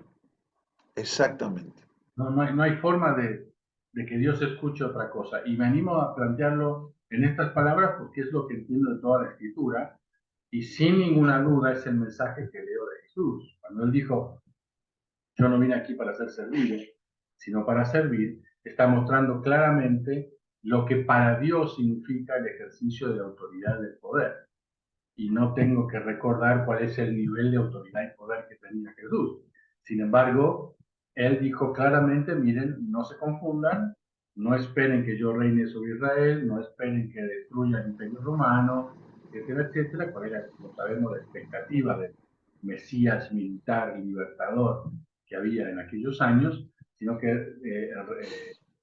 Exactamente. No hay forma de que Dios escuche otra cosa. Y me animo a plantearlo en estas palabras porque es lo que entiendo de toda la Escritura. Y sin ninguna duda es el mensaje que leo de Jesús. Cuando Él dijo, yo no vine aquí para ser servido, sino para servir, está mostrando claramente lo que para Dios significa el ejercicio de autoridad del poder. Y no tengo que recordar cuál es el nivel de autoridad y poder que tenía Jesús. Sin embargo, Él dijo claramente, miren, no se confundan, no esperen que yo reine sobre Israel, no esperen que destruya el imperio romano, etcétera, etcétera, cuál era, como sabemos, la expectativa del Mesías militar y libertador que había en aquellos años, sino que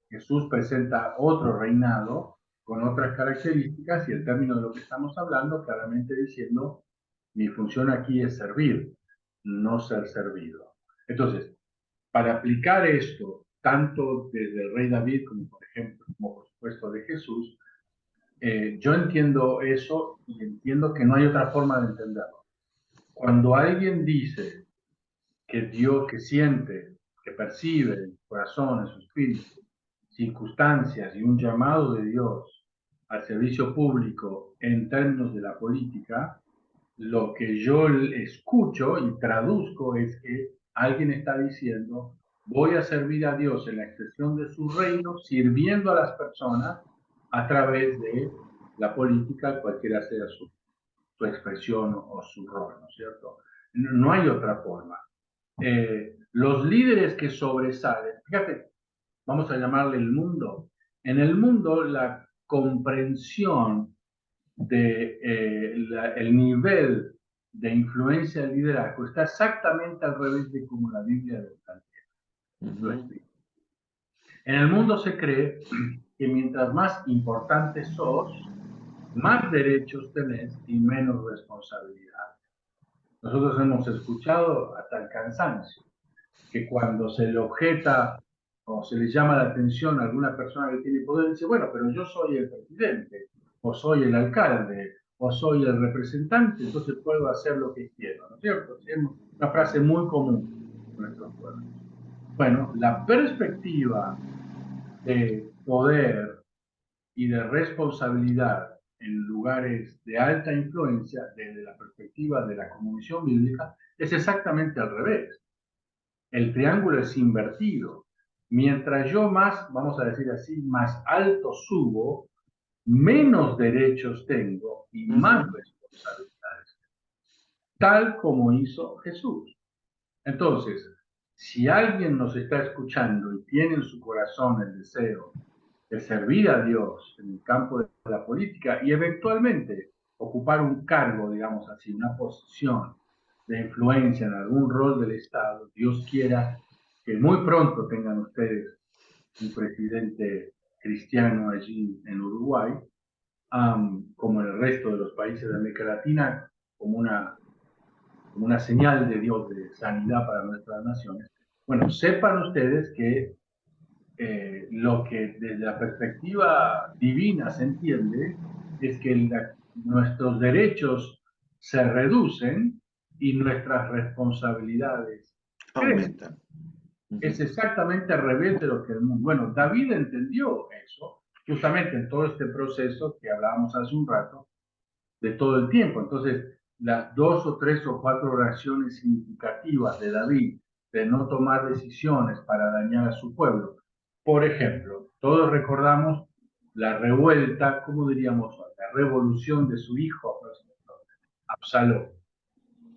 Jesús presenta otro reinado con otras características y el término de lo que estamos hablando claramente diciendo mi función aquí es servir, no ser servido. Entonces, para aplicar esto, tanto desde el rey David como por ejemplo, como por supuesto de Jesús, yo entiendo eso y entiendo que no hay otra forma de entenderlo. Cuando alguien dice que Dios, que siente, que percibe en su corazón, en su espíritu, circunstancias y un llamado de Dios al servicio público en términos de la política, lo que yo escucho y traduzco es que alguien está diciendo, voy a servir a Dios en la expresión de su reino, sirviendo a las personas a través de la política, cualquiera sea su expresión o su rol, ¿no es cierto? No hay otra forma. Los líderes que sobresalen, fíjate, vamos a llamarle el mundo. En el mundo, la comprensión de el nivel de influencia del liderazgo está exactamente al revés de como la Biblia lo plantea. En el mundo se cree que mientras más importante sos, más derechos tenés y menos responsabilidad. Nosotros hemos escuchado hasta el cansancio que cuando se le objeta o se le llama la atención a alguna persona que tiene poder, dice, bueno, pero yo soy el presidente, o soy el alcalde, o soy el representante, entonces puedo hacer lo que quiero, ¿no es cierto? Es una frase muy común en nuestros pueblos. Bueno, la perspectiva de poder y de responsabilidad en lugares de alta influencia, desde la perspectiva de la cosmovisión bíblica, es exactamente al revés. El triángulo es invertido. Mientras yo más, vamos a decir así, más alto subo, menos derechos tengo y más responsabilidades, tal como hizo Jesús. Entonces, si alguien nos está escuchando y tiene en su corazón el deseo de servir a Dios en el campo de la política y eventualmente ocupar un cargo, digamos así, una posición de influencia en algún rol del Estado, Dios quiera que muy pronto tengan ustedes un presidente cristiano allí en Uruguay, como en el resto de los países de América Latina, como una señal de Dios de sanidad para nuestras naciones. Bueno, sepan ustedes que lo que desde la perspectiva divina se entiende es que nuestros derechos se reducen y nuestras responsabilidades crecen. Aumentan. Es exactamente al revés de lo que el mundo. Bueno, David entendió eso justamente en todo este proceso que hablábamos hace un rato, de todo el tiempo. Entonces, las 2 o 3 o 4 oraciones significativas de David de no tomar decisiones para dañar a su pueblo. Por ejemplo, todos recordamos la revuelta, ¿cómo diríamos? La revolución de su hijo Absalón.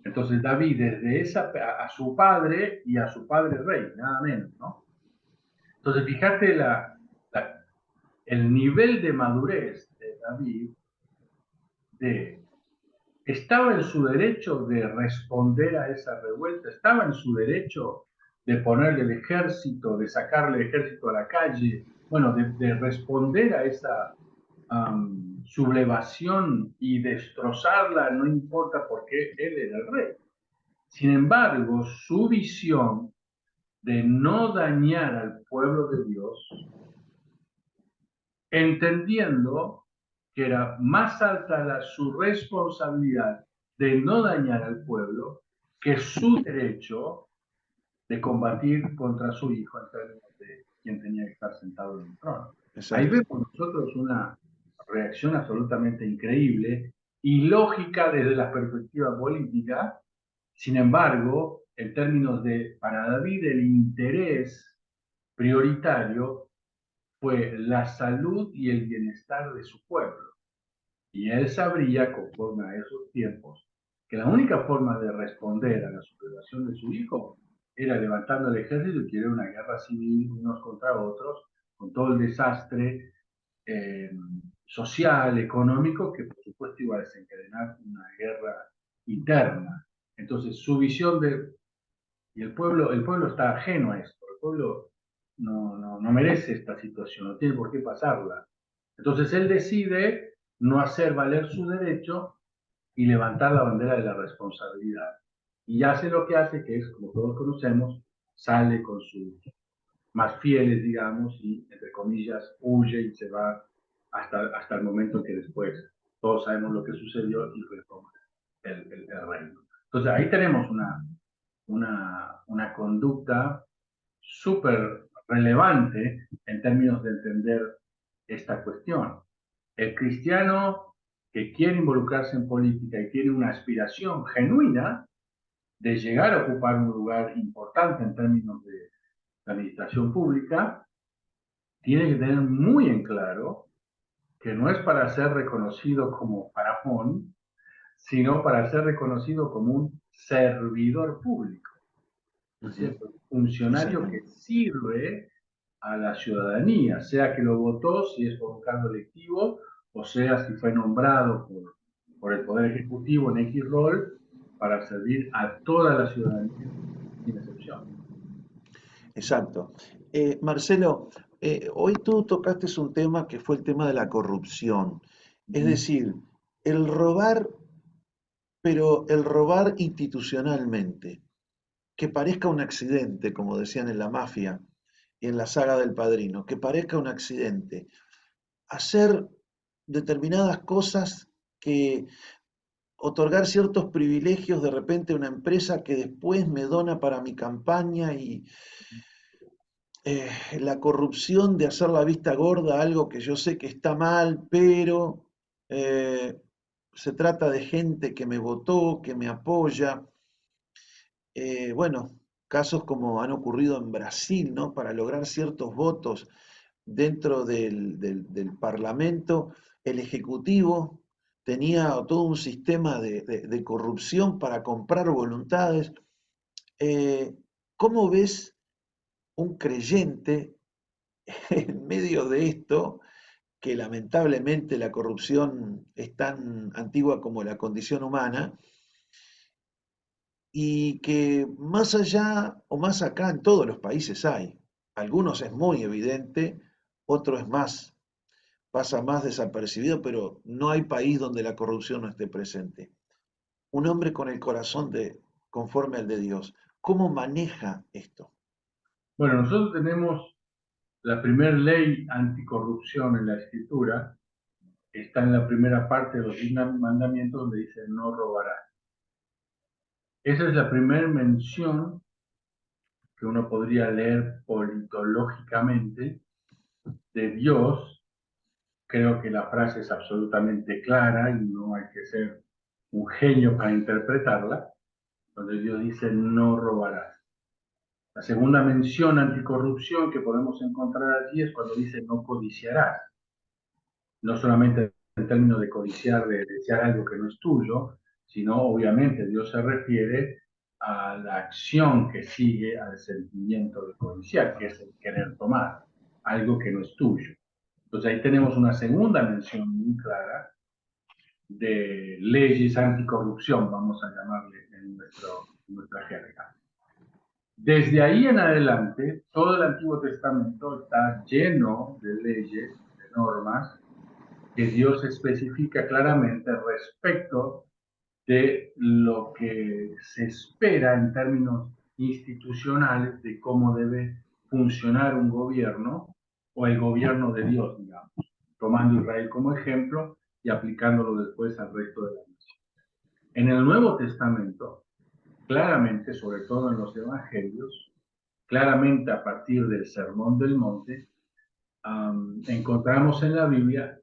Entonces David desde esa a su padre y a su padre rey, nada menos, ¿no? Entonces fíjate el nivel de madurez de David de estaba en su derecho de responder a esa revuelta, estaba en su derecho de ponerle el ejército, de sacarle el ejército a la calle, bueno, de responder a esa sublevación y destrozarla, no importa por qué él era el rey. Sin embargo, su visión de no dañar al pueblo de Dios, entendiendo que era más alta su responsabilidad de no dañar al pueblo que su derecho de combatir contra su hijo en términos de quien tenía que estar sentado en el trono. Ahí Exacto. vemos nosotros una reacción absolutamente increíble y lógica desde la perspectiva política. Sin embargo, en términos de, para David, el interés prioritario fue la salud y el bienestar de su pueblo. Y él sabría, conforme a esos tiempos, que la única forma de responder a la sublevación de su hijo era levantando el ejército y que era una guerra civil unos contra otros, con todo el desastre eh, social, económico, que por supuesto iba a desencadenar una guerra interna. Entonces, su visión de... Y el pueblo está ajeno a esto, el pueblo no merece esta situación, no tiene por qué pasarla. Entonces, él decide no hacer valer su derecho y levantar la bandera de la responsabilidad. Y hace lo que hace, que es, como todos conocemos, sale con sus más fieles, digamos, y, entre comillas, huye y se va hasta el momento en que después todos sabemos lo que sucedió y retoma el reino. Entonces, ahí tenemos una conducta súper relevante en términos de entender esta cuestión. El cristiano que quiere involucrarse en política y tiene una aspiración genuina de llegar a ocupar un lugar importante en términos de la administración pública, tiene que tener muy en claro que no es para ser reconocido como faraón, sino para ser reconocido como un servidor público, ¿no es Ujú. cierto? Un funcionario que Exactamente. sirve a la ciudadanía, sea que lo votó, si es por un cargo electivo, o sea si fue nombrado por el Poder Ejecutivo en X rol para servir a toda la ciudadanía, sin excepción. Exacto. Marcelo, hoy tú tocaste un tema que fue el tema de la corrupción. Es Ujú. decir, el robar, pero el robar institucionalmente, que parezca un accidente, como decían en la mafia y en la saga del Padrino, que parezca un accidente. Hacer determinadas cosas que otorgar ciertos privilegios de repente a una empresa que después me dona para mi campaña y eh, la corrupción de hacer la vista gorda a algo que yo sé que está mal, pero eh, se trata de gente que me votó, que me apoya. Bueno, casos como han ocurrido en Brasil, ¿no? Para lograr ciertos votos dentro del Parlamento, el Ejecutivo tenía todo un sistema de corrupción para comprar voluntades. Eh, ¿Cómo ves un creyente en medio de esto, que lamentablemente la corrupción es tan antigua como la condición humana, y que más allá o más acá en todos los países hay? Algunos es muy evidente, otros es más, pasa más desapercibido, pero no hay país donde la corrupción no esté presente. Un hombre con el corazón conforme al de Dios, ¿cómo maneja esto? Bueno, nosotros tenemos la primera ley anticorrupción en la Escritura, está en la primera parte de los 10 mandamientos donde dice no robarás. Esa es la primera mención que uno podría leer politológicamente de Dios. Creo que la frase es absolutamente clara y no hay que ser un genio para interpretarla, donde Dios dice no robarás. La segunda mención anticorrupción que podemos encontrar allí es cuando dice no codiciarás. No solamente en términos de codiciar, de desear algo que no es tuyo, sino obviamente Dios se refiere a la acción que sigue al sentimiento de codiciar, que es el querer tomar algo que no es tuyo. Entonces ahí tenemos una segunda mención muy clara de leyes anticorrupción, vamos a llamarle en nuestra jerga. Desde ahí en adelante, todo el Antiguo Testamento está lleno de leyes, de normas, que Dios especifica claramente respecto de lo que se espera en términos institucionales de cómo debe funcionar un gobierno o el gobierno de Dios, digamos, tomando Israel como ejemplo y aplicándolo después al resto de la nación. En el Nuevo Testamento, claramente, sobre todo en los Evangelios, claramente a partir del Sermón del Monte, encontramos en la Biblia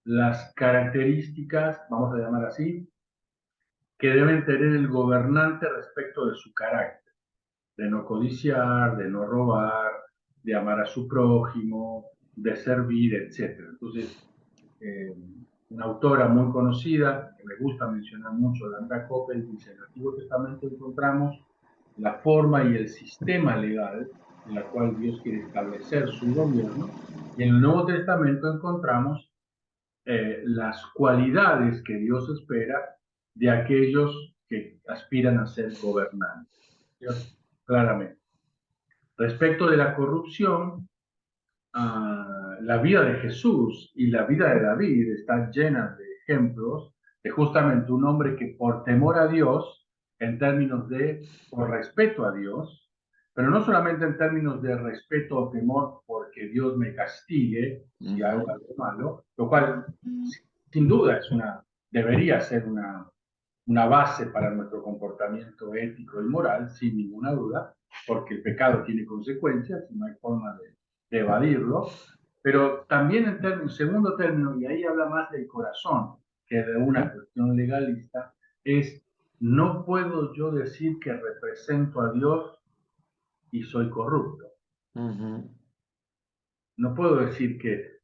las características, vamos a llamar así, que deben tener el gobernante respecto de su carácter, de no codiciar, de no robar, de amar a su prójimo, de servir, etc. Entonces, una autora muy conocida, que me gusta mencionar mucho, Landra Coppel, dice, en el Antiguo Testamento encontramos la forma y el sistema legal en la cual Dios quiere establecer su gobierno, y en el Nuevo Testamento encontramos las cualidades que Dios espera de aquellos que aspiran a ser gobernantes, ¿cierto? Claramente. Respecto de la corrupción, la vida de Jesús y la vida de David está llena de ejemplos de justamente un hombre que por temor a Dios, en términos de por respeto a Dios, pero no solamente en términos de respeto o temor porque Dios me castigue si hago algo malo, lo cual sin duda debería ser una base para nuestro comportamiento ético y moral, sin ninguna duda, porque el pecado tiene consecuencias y no hay forma de evadirlo, pero también en segundo término, y ahí habla más del corazón que de una cuestión legalista, es no puedo yo decir que represento a Dios y soy corrupto. No puedo decir que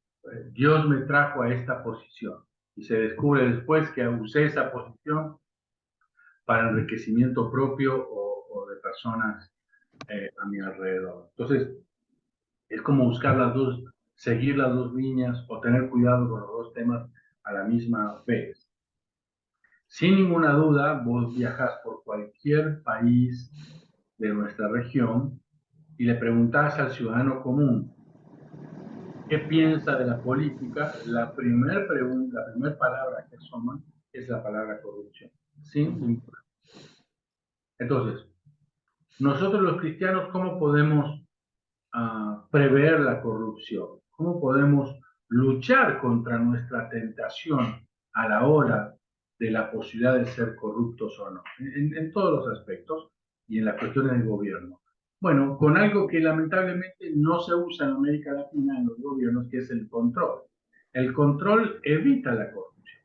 Dios me trajo a esta posición y se descubre después que usé esa posición para enriquecimiento propio o de personas a mi alrededor. Entonces, es como buscar las dos, seguir las dos líneas o tener cuidado con los dos temas a la misma vez. Sin ninguna duda, vos viajás por cualquier país de nuestra región y le preguntás al ciudadano común qué piensa de la política, la primera palabra que asoman es la palabra corrupción. Sin ninguna. Entonces, nosotros los cristianos, ¿cómo podemos prever la corrupción? ¿Cómo podemos luchar contra nuestra tentación a la hora de la posibilidad de ser corruptos o no? En todos los aspectos y en la cuestión del gobierno. Bueno, con algo que lamentablemente no se usa en América Latina en los gobiernos, que es el control. El control evita la corrupción.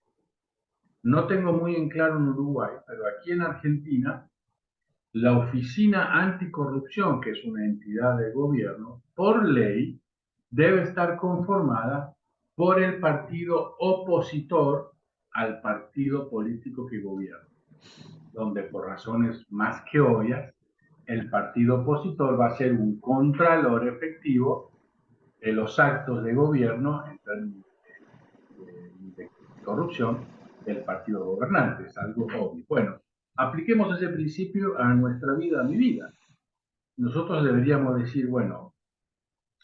No tengo muy en claro en Uruguay, pero aquí en Argentina la Oficina Anticorrupción, que es una entidad de gobierno, por ley, debe estar conformada por el partido opositor al partido político que gobierna, donde por razones más que obvias, el partido opositor va a ser un contralor efectivo de los actos de gobierno en términos de corrupción del partido gobernante, es algo obvio. Bueno, apliquemos ese principio a nuestra vida, a mi vida. Nosotros deberíamos decir, bueno,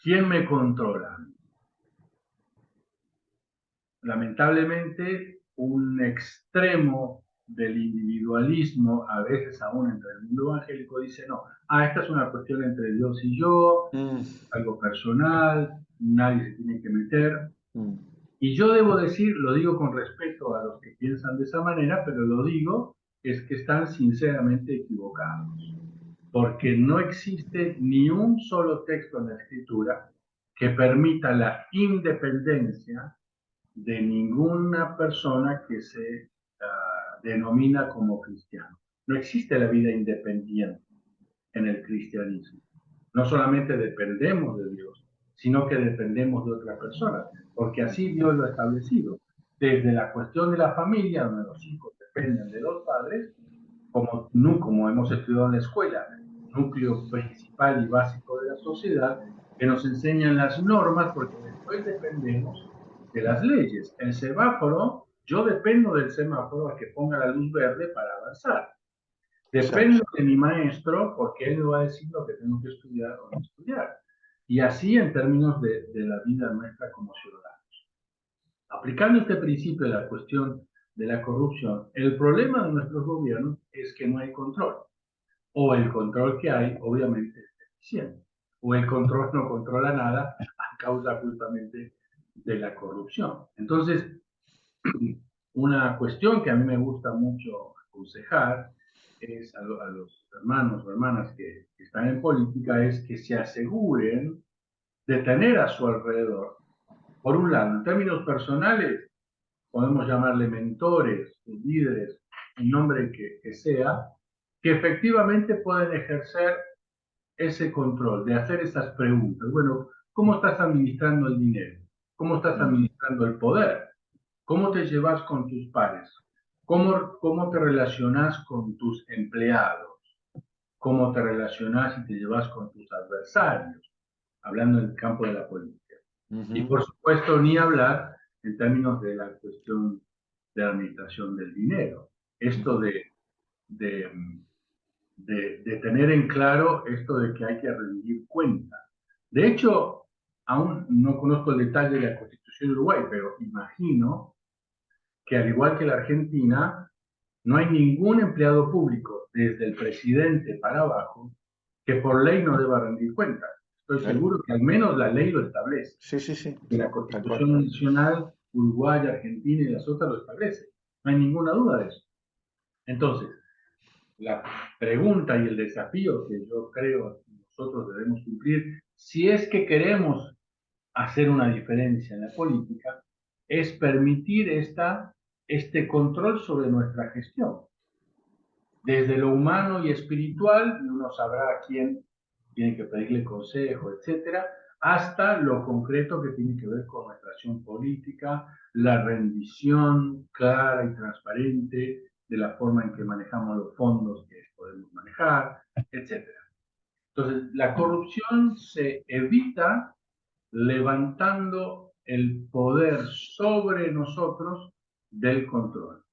¿quién me controla? Lamentablemente, un extremo del individualismo, a veces aún entre el mundo evangélico, dice, no, esta es una cuestión entre Dios y yo, algo personal, nadie se tiene que meter. Y yo debo decir, lo digo con respeto a los que piensan de esa manera, pero lo digo, es que están sinceramente equivocados, porque no existe ni un solo texto en la Escritura que permita la independencia de ninguna persona que se denomina como cristiano. No existe la vida independiente en el cristianismo. No solamente dependemos de Dios, sino que dependemos de otra persona, porque así Dios lo ha establecido. Desde la cuestión de la familia, donde los hijos dependen de los padres, como hemos estudiado en la escuela, núcleo principal y básico de la sociedad, que nos enseñan las normas, porque después dependemos de las leyes. El semáforo, yo dependo del semáforo a que ponga la luz verde para avanzar. Dependo de mi maestro porque él me va a decir lo que tengo que estudiar o no estudiar. Y así en términos de la vida nuestra como ciudadanos. Aplicando este principio de la cuestión de la corrupción, el problema de nuestros gobiernos es que no hay control. o el control que hay, obviamente, es deficiente, o el control no controla nada a causa justamente de la corrupción. Entonces, una cuestión que a mí me gusta mucho aconsejar es a los hermanos o hermanas que están en política es que se aseguren de tener a su alrededor, por un lado, en términos personales, podemos llamarle mentores, líderes, el nombre que sea, que efectivamente pueden ejercer ese control, de hacer esas preguntas. Bueno, ¿cómo estás administrando el dinero? ¿Cómo estás Mm, administrando el poder? ¿Cómo te llevas con tus pares? ¿Cómo te relacionas con tus empleados? ¿Cómo te relacionas y te llevas con tus adversarios? Hablando en el campo de la política. Y ujú, por supuesto, ni hablar en términos de la cuestión de la administración del dinero. Esto ujú. de, de tener en claro esto de que hay que rendir cuenta. De hecho, aún no conozco el detalle de la Constitución de Uruguay, pero imagino que al igual que la Argentina, no hay ningún empleado público, desde el presidente para abajo, que por ley no deba rendir cuentas. Estoy Claro. seguro que al menos la ley lo establece. Sí, sí, sí, Que la tal cual. Constitución Nacional Uruguaya, Argentina y las otras lo establece. No hay ninguna duda de eso. Entonces, la pregunta y el desafío que yo creo nosotros debemos cumplir, si es que queremos hacer una diferencia en la política, es permitir este control sobre nuestra gestión. Desde lo humano y espiritual, y uno sabrá a quién tiene que pedirle consejo, etcétera, hasta lo concreto que tiene que ver con nuestra acción política, la rendición clara y transparente de la forma en que manejamos los fondos que podemos manejar, etcétera. Entonces, la Mm, corrupción se evita levantando el poder sobre nosotros del control,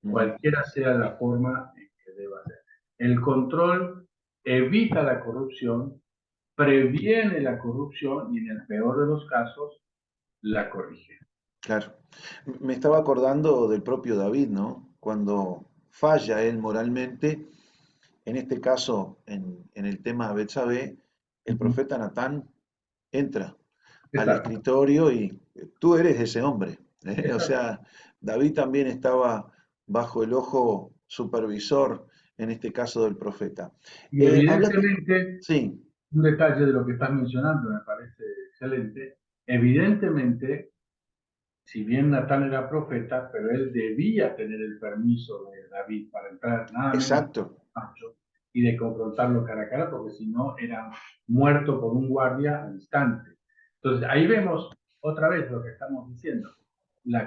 ujú. cualquiera sea la forma en que deba ser. El control evita la corrupción, previene la corrupción y en el peor de los casos la corrige. Claro. Me estaba acordando del propio David, ¿no? Cuando falla él moralmente, en este caso, en el tema de Betsabé, el Uh-huh. profeta Natán entra al Exacto, escritorio y tú eres ese hombre. O exacto. sea, David también estaba bajo el ojo supervisor, en este caso del profeta. Y Hablaste, evidentemente, sí, un detalle de lo que estás mencionando me parece excelente, evidentemente si bien Natán era profeta, pero él debía tener el permiso de David para entrar nada menos que exacto. en Pancho y de confrontarlo cara a cara, porque si no era muerto por un guardia al instante. Entonces ahí vemos otra vez lo que estamos diciendo, la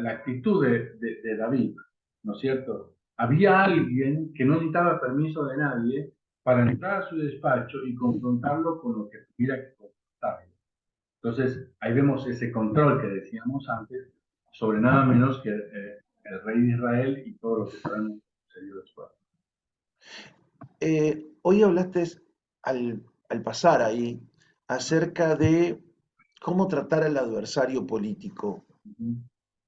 actitud de David, ¿no es cierto? Había alguien que no necesitaba permiso de nadie para entrar a su despacho y confrontarlo con lo que tuviera que confrontar. Entonces, ahí vemos ese control que decíamos antes sobre nada menos que el rey de Israel y todo lo que sabemos sucedió después. Hoy hablaste al pasar ahí acerca de cómo tratar al adversario político. Uh -huh.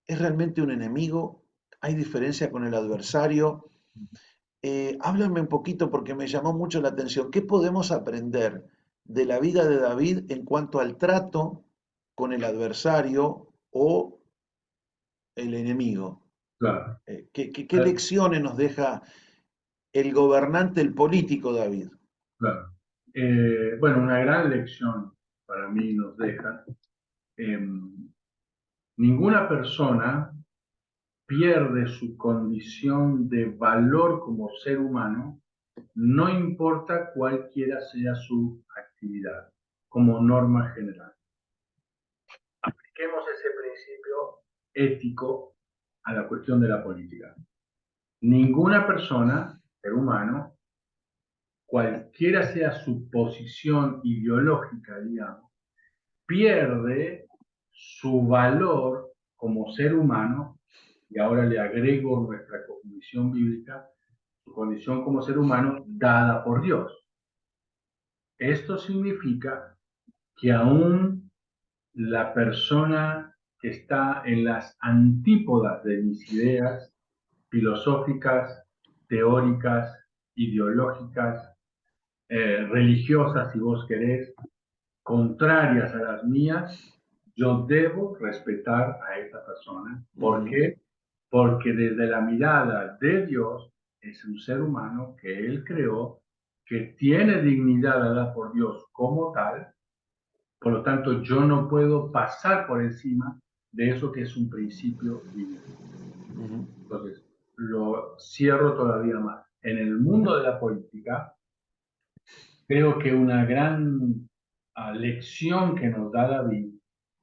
¿Es realmente un enemigo? ¿Hay diferencia con el adversario? Háblame un poquito porque me llamó mucho la atención. ¿Qué podemos aprender de la vida de David en cuanto al trato con el adversario o el enemigo? Claro, ¿Qué lecciones nos deja el gobernante, el político David? claro. Bueno, una gran lección para mí nos deja. Eh, Ninguna persona pierde su condición de valor como ser humano, no importa cualquiera sea su actividad, como norma general. Apliquemos ese principio ético a la cuestión de la política. Ninguna persona, ser humano, cualquiera sea su posición ideológica, digamos, pierde su valor como ser humano, y ahora le agrego nuestra condición bíblica, su condición como ser humano dada por Dios. Esto significa que aún la persona que está en las antípodas de mis ideas filosóficas, teóricas, ideológicas, religiosas, si vos querés, contrarias a las mías, yo debo respetar a esa persona. ¿Por Ujú, qué? Porque desde la mirada de Dios es un ser humano que Él creó, que tiene dignidad dada por Dios como tal, por lo tanto yo no puedo pasar por encima de eso que es un principio divino. ujú, Entonces, lo cierro todavía más. En el mundo de la política, creo que una gran lección que nos da David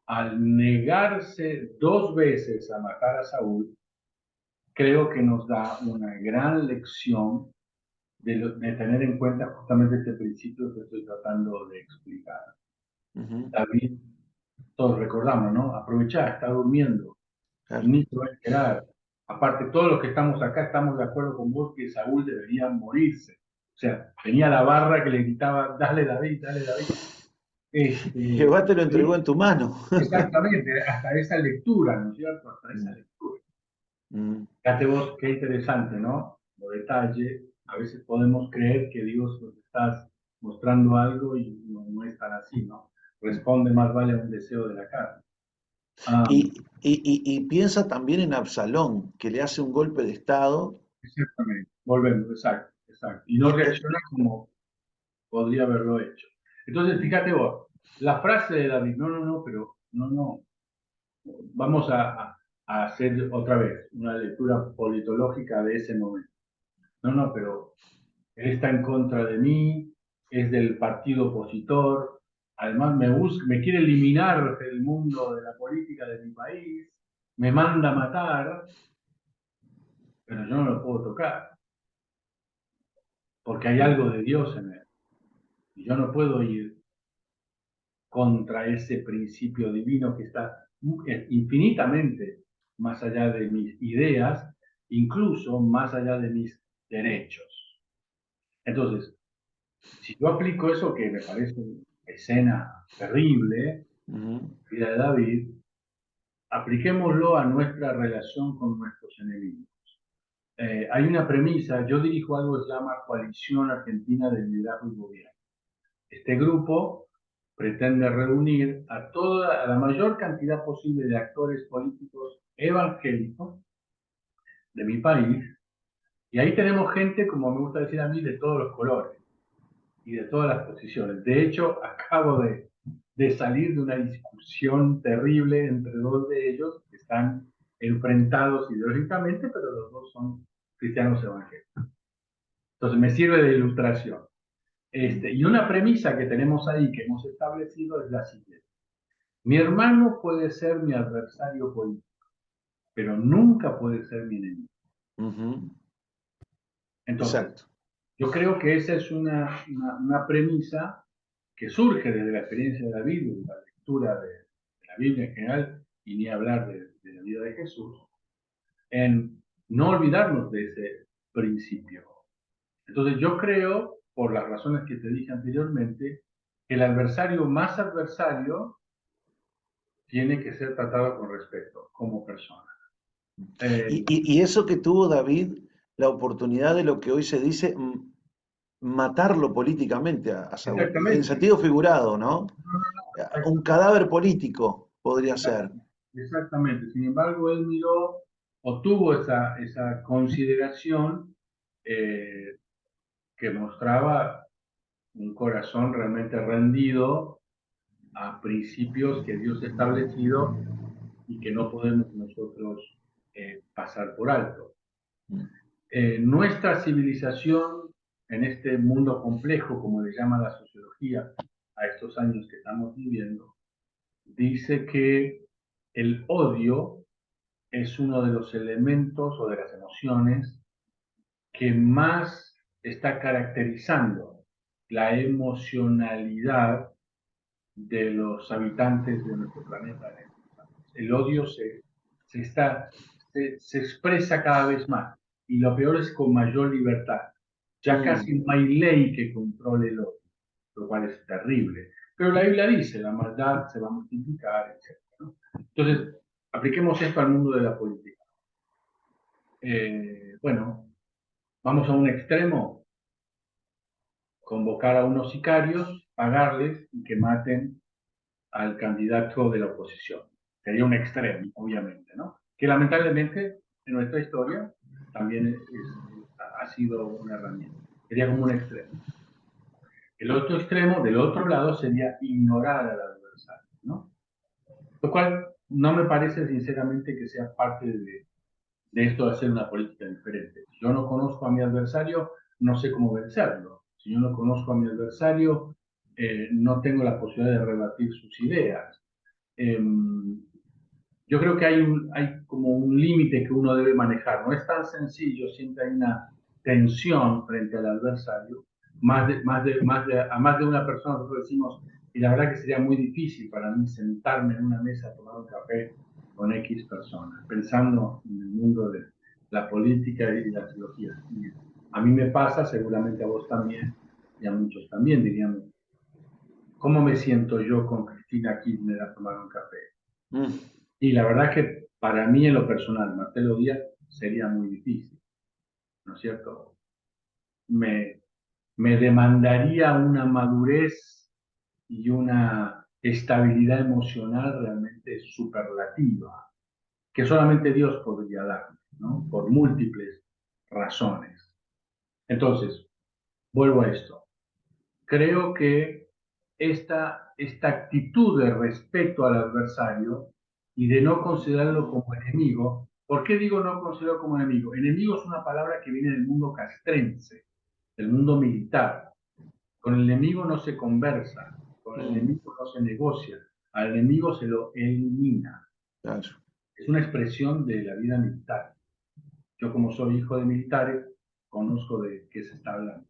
al negarse dos veces a matar a Saúl, creo que nos da una gran lección de tener en cuenta justamente este principio que estoy tratando de explicar. ujú. David, todos recordamos, ¿no? Aprovechar, está durmiendo, Claro. ni se va a enterar. Aparte, todos los que estamos acá estamos de acuerdo con vos que Saúl debería morirse. O sea, tenía la barra que le gritaba, dale David, dale David. Este, Jehová te lo entregó en tu mano. exactamente, hasta esa lectura, ¿no es cierto? Hasta esa Mm, lectura. mm, Fíjate vos, qué interesante, ¿no? Lo detalle, a veces podemos creer que Dios nos está mostrando algo y no es tan así, ¿no? mm. Responde más vale a un deseo de la carne. Ah, Y piensa también en Absalón, que le hace un golpe de estado. exactamente, volvemos, exacto, exacto. Y no reacciona como podría haberlo hecho. Entonces, Mm, fíjate vos, la frase de David, no, pero no, vamos a hacer otra vez una lectura politológica de ese momento. No, pero él está en contra de mí, es del partido opositor, además me quiere eliminar del mundo de la política de mi país, me manda a matar, pero yo no lo puedo tocar, porque hay mm, algo de Dios en él, y yo no puedo ir contra ese principio divino que está infinitamente más allá de mis ideas, incluso más allá de mis derechos. Entonces, si yo aplico eso, que me parece una escena terrible, ujú, la vida de David, apliquémoslo a nuestra relación con nuestros enemigos. Hay una premisa, yo dirijo algo que se llama Coalición Argentina de Liderazgo y Gobierno. Este grupo pretende reunir a la mayor cantidad posible de actores políticos evangélicos de mi país, y ahí tenemos gente, como me gusta decir a mí, de todos los colores y de todas las posiciones. De hecho, acabo de salir de una discusión terrible entre dos de ellos que están enfrentados ideológicamente, pero los dos son cristianos evangélicos. Entonces me sirve de ilustración. mm, Y una premisa que tenemos ahí, que hemos establecido, es la siguiente. Mi hermano puede ser mi adversario político, pero nunca puede ser mi enemigo. ujú. Entonces, Exacto. yo creo que esa es una premisa que surge desde la experiencia de David, de la lectura de la Biblia en general, y ni hablar de la vida de Jesús, en no olvidarnos de ese principio. Entonces, yo creo, por las razones que te dije anteriormente, que el adversario más adversario tiene que ser tratado con respeto como persona. Eh, Y eso que tuvo David, la oportunidad de lo que hoy se dice, matarlo políticamente a Saúl, en exactamente, sentido figurado, ¿no? Un cadáver político podría ser. exactamente. Sin embargo, él miró o tuvo esa consideración eh, que mostraba un corazón realmente rendido a principios que Dios ha establecido y que no podemos nosotros pasar por alto. Mm, Nuestra civilización en este mundo complejo, como le llama la sociología a estos años que estamos viviendo, dice que el odio es uno de los elementos o de las emociones que más está caracterizando la emocionalidad de los habitantes de nuestro planeta. El odio se expresa cada vez más y lo peor es con mayor libertad. Ya mm, casi no hay ley que controle el odio, lo cual es terrible. Pero la Biblia dice, la maldad se va a multiplicar, etc. ¿No? Entonces, apliquemos esto al mundo de la política. Bueno, vamos a un extremo. convocar a unos sicarios, pagarles y que maten al candidato de la oposición. Sería un extremo, obviamente, ¿no? Que lamentablemente en nuestra historia también ha sido una herramienta. Sería como un extremo. El otro extremo, del otro lado, sería ignorar al adversario, ¿no? Lo cual no me parece sinceramente que sea parte de esto de hacer una política diferente. Si yo no conozco a mi adversario, no sé cómo vencerlo. Si yo no conozco a mi adversario, no tengo la posibilidad de rebatir sus ideas. Eh, yo creo que hay como un límite que uno debe manejar. No es tan sencillo, siempre hay una tensión frente al adversario. A más de una persona nosotros decimos, y la verdad que sería muy difícil para mí sentarme en una mesa a tomar un café con X personas, pensando en el mundo de la política y la teología. Y a mí me pasa, seguramente a vos también, y a muchos también, diríamos, ¿cómo me siento yo con Cristina Kirchner a tomar un café? Mm, Y la verdad que para mí en lo personal, Marcelo Díaz sería muy difícil, ¿no es cierto? Me, me demandaría una madurez y una estabilidad emocional realmente superlativa, que solamente Dios podría darme, ¿no? Por múltiples razones. Entonces, vuelvo a esto. Creo que esta actitud de respeto al adversario y de no considerarlo como enemigo, ¿por qué digo no considerarlo como enemigo? Enemigo es una palabra que viene del mundo castrense, del mundo militar. Con el enemigo no se conversa, con el mm, enemigo no se negocia, al enemigo se lo elimina. claro. Es una expresión de la vida militar. Yo como soy hijo de militares, conozco de qué se está hablando.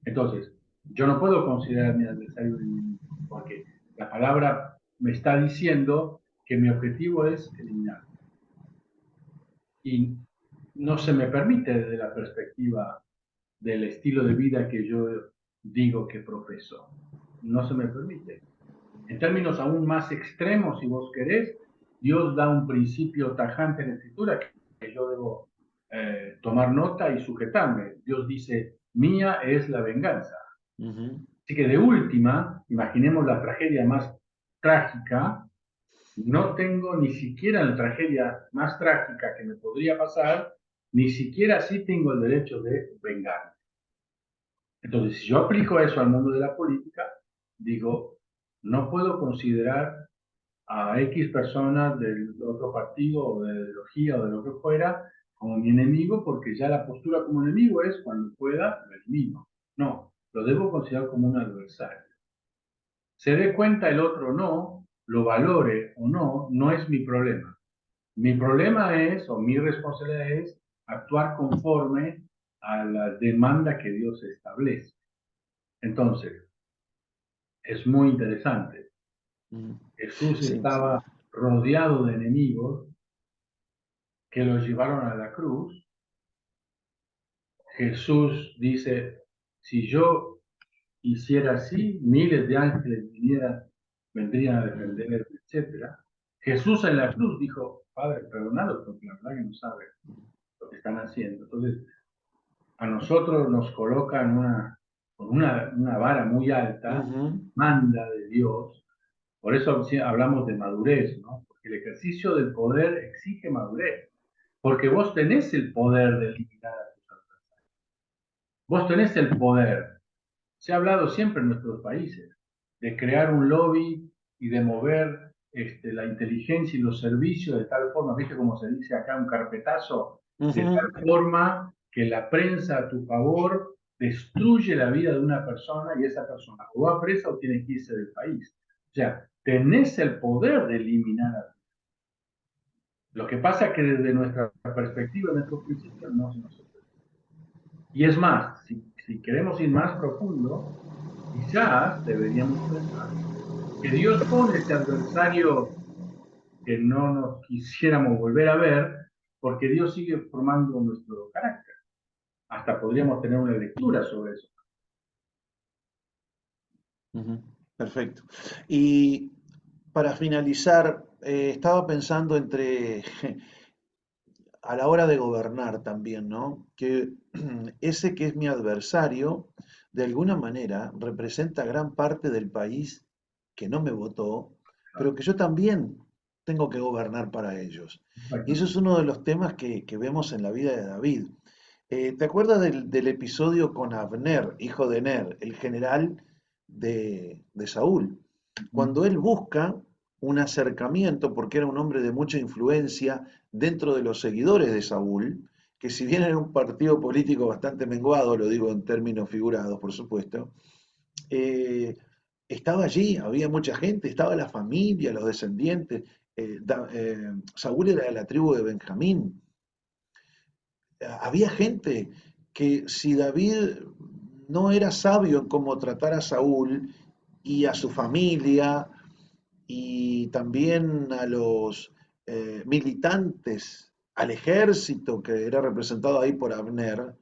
Entonces, yo no puedo considerar a mi adversario un enemigo, porque la palabra me está diciendo que mi objetivo es eliminar. Y no se me permite desde la perspectiva del estilo de vida que yo digo que profeso. No se me permite. En términos aún más extremos, si vos querés, Dios da un principio tajante en la Escritura que yo debo tomar nota y sujetarme. Dios dice, mía es la venganza. Ujú. Así que de última, imaginemos la tragedia más trágica, no tengo ni siquiera la tragedia más trágica que me podría pasar, ni siquiera así tengo el derecho de vengar. Entonces, si yo aplico eso al mundo de la política, digo, no puedo considerar a X personas del otro partido o de la ideología o de lo que fuera como mi enemigo, porque ya la postura como enemigo es cuando pueda, lo elimino. No, lo debo considerar como un adversario. Se dé cuenta el otro o no, lo valore o no, no es mi problema. Mi problema es, o mi responsabilidad es, actuar conforme a la demanda que Dios establece. Entonces, es muy interesante. Mm, Jesús sí, estaba rodeado de enemigos que lo llevaron a la cruz. Jesús dice, si yo hiciera así, miles de ángeles vendrían a mm, defenderme, etc. Jesús en la cruz dijo, Padre, perdonado, porque la verdad que no sabe lo que están haciendo. Entonces, a nosotros nos colocan con una vara muy alta, ujú, manda de Dios. Por eso sí hablamos de madurez, ¿no? Porque el ejercicio del poder exige madurez. Porque vos tenés el poder de eliminar a tus adversarios. Vos tenés el poder. Se ha hablado siempre en nuestros países de crear un lobby y de mover la inteligencia y los servicios de tal forma, viste como se dice acá, un carpetazo, de ujú, tal forma que la prensa a tu favor destruye la vida de una persona y esa persona o va presa o tiene que irse del país. O sea, tenés el poder de eliminar a... Lo que pasa es que desde nuestra perspectiva, nuestros principios, no se nos ocurre. Y es más, si queremos ir más profundo, quizás deberíamos pensar que Dios pone ese adversario que no nos quisiéramos volver a ver, porque Dios sigue formando nuestro carácter. Hasta podríamos tener una lectura sobre eso. ujú. Perfecto. Y para finalizar, estaba pensando entre a la hora de gobernar también, ¿no? Que ese que es mi adversario, de alguna manera representa gran parte del país que no me votó, pero que yo también tengo que gobernar para ellos. Y eso es Exactamente. uno de los temas que vemos en la vida de David. ¿Te acuerdas del episodio con Abner, hijo de Ner, el general de Saúl? Ujú. Cuando él busca un acercamiento, porque era un hombre de mucha influencia dentro de los seguidores de Saúl, que si bien era un partido político bastante menguado, lo digo en términos figurados, por supuesto, eh, estaba allí, había mucha gente, estaba la familia, los descendientes. Saúl era de la tribu de Benjamín. Había gente que si David no era sabio en cómo tratar a Saúl y a su familia y también a los militantes, al ejército que era representado ahí por Abner,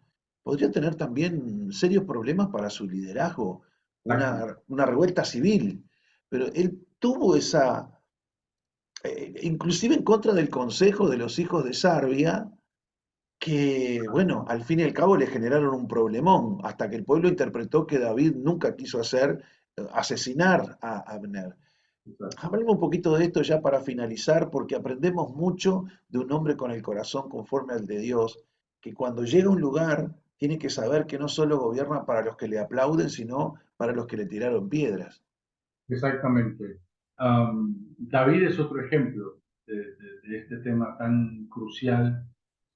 podría tener también serios problemas para su liderazgo, Exactamente. una revuelta civil. Pero él tuvo esa, inclusive en contra del consejo de los hijos de Sarbia, que, bueno, al fin y al cabo le generaron un problemón, hasta que el pueblo interpretó que David nunca quiso asesinar a Abner. Exacto. Hablemos un poquito de esto ya para finalizar, porque aprendemos mucho de un hombre con el corazón conforme al de Dios, que cuando llega a un lugar tiene que saber que no solo gobierna para los que le aplauden, sino para los que le tiraron piedras. Exactamente. David es otro ejemplo de este tema tan crucial,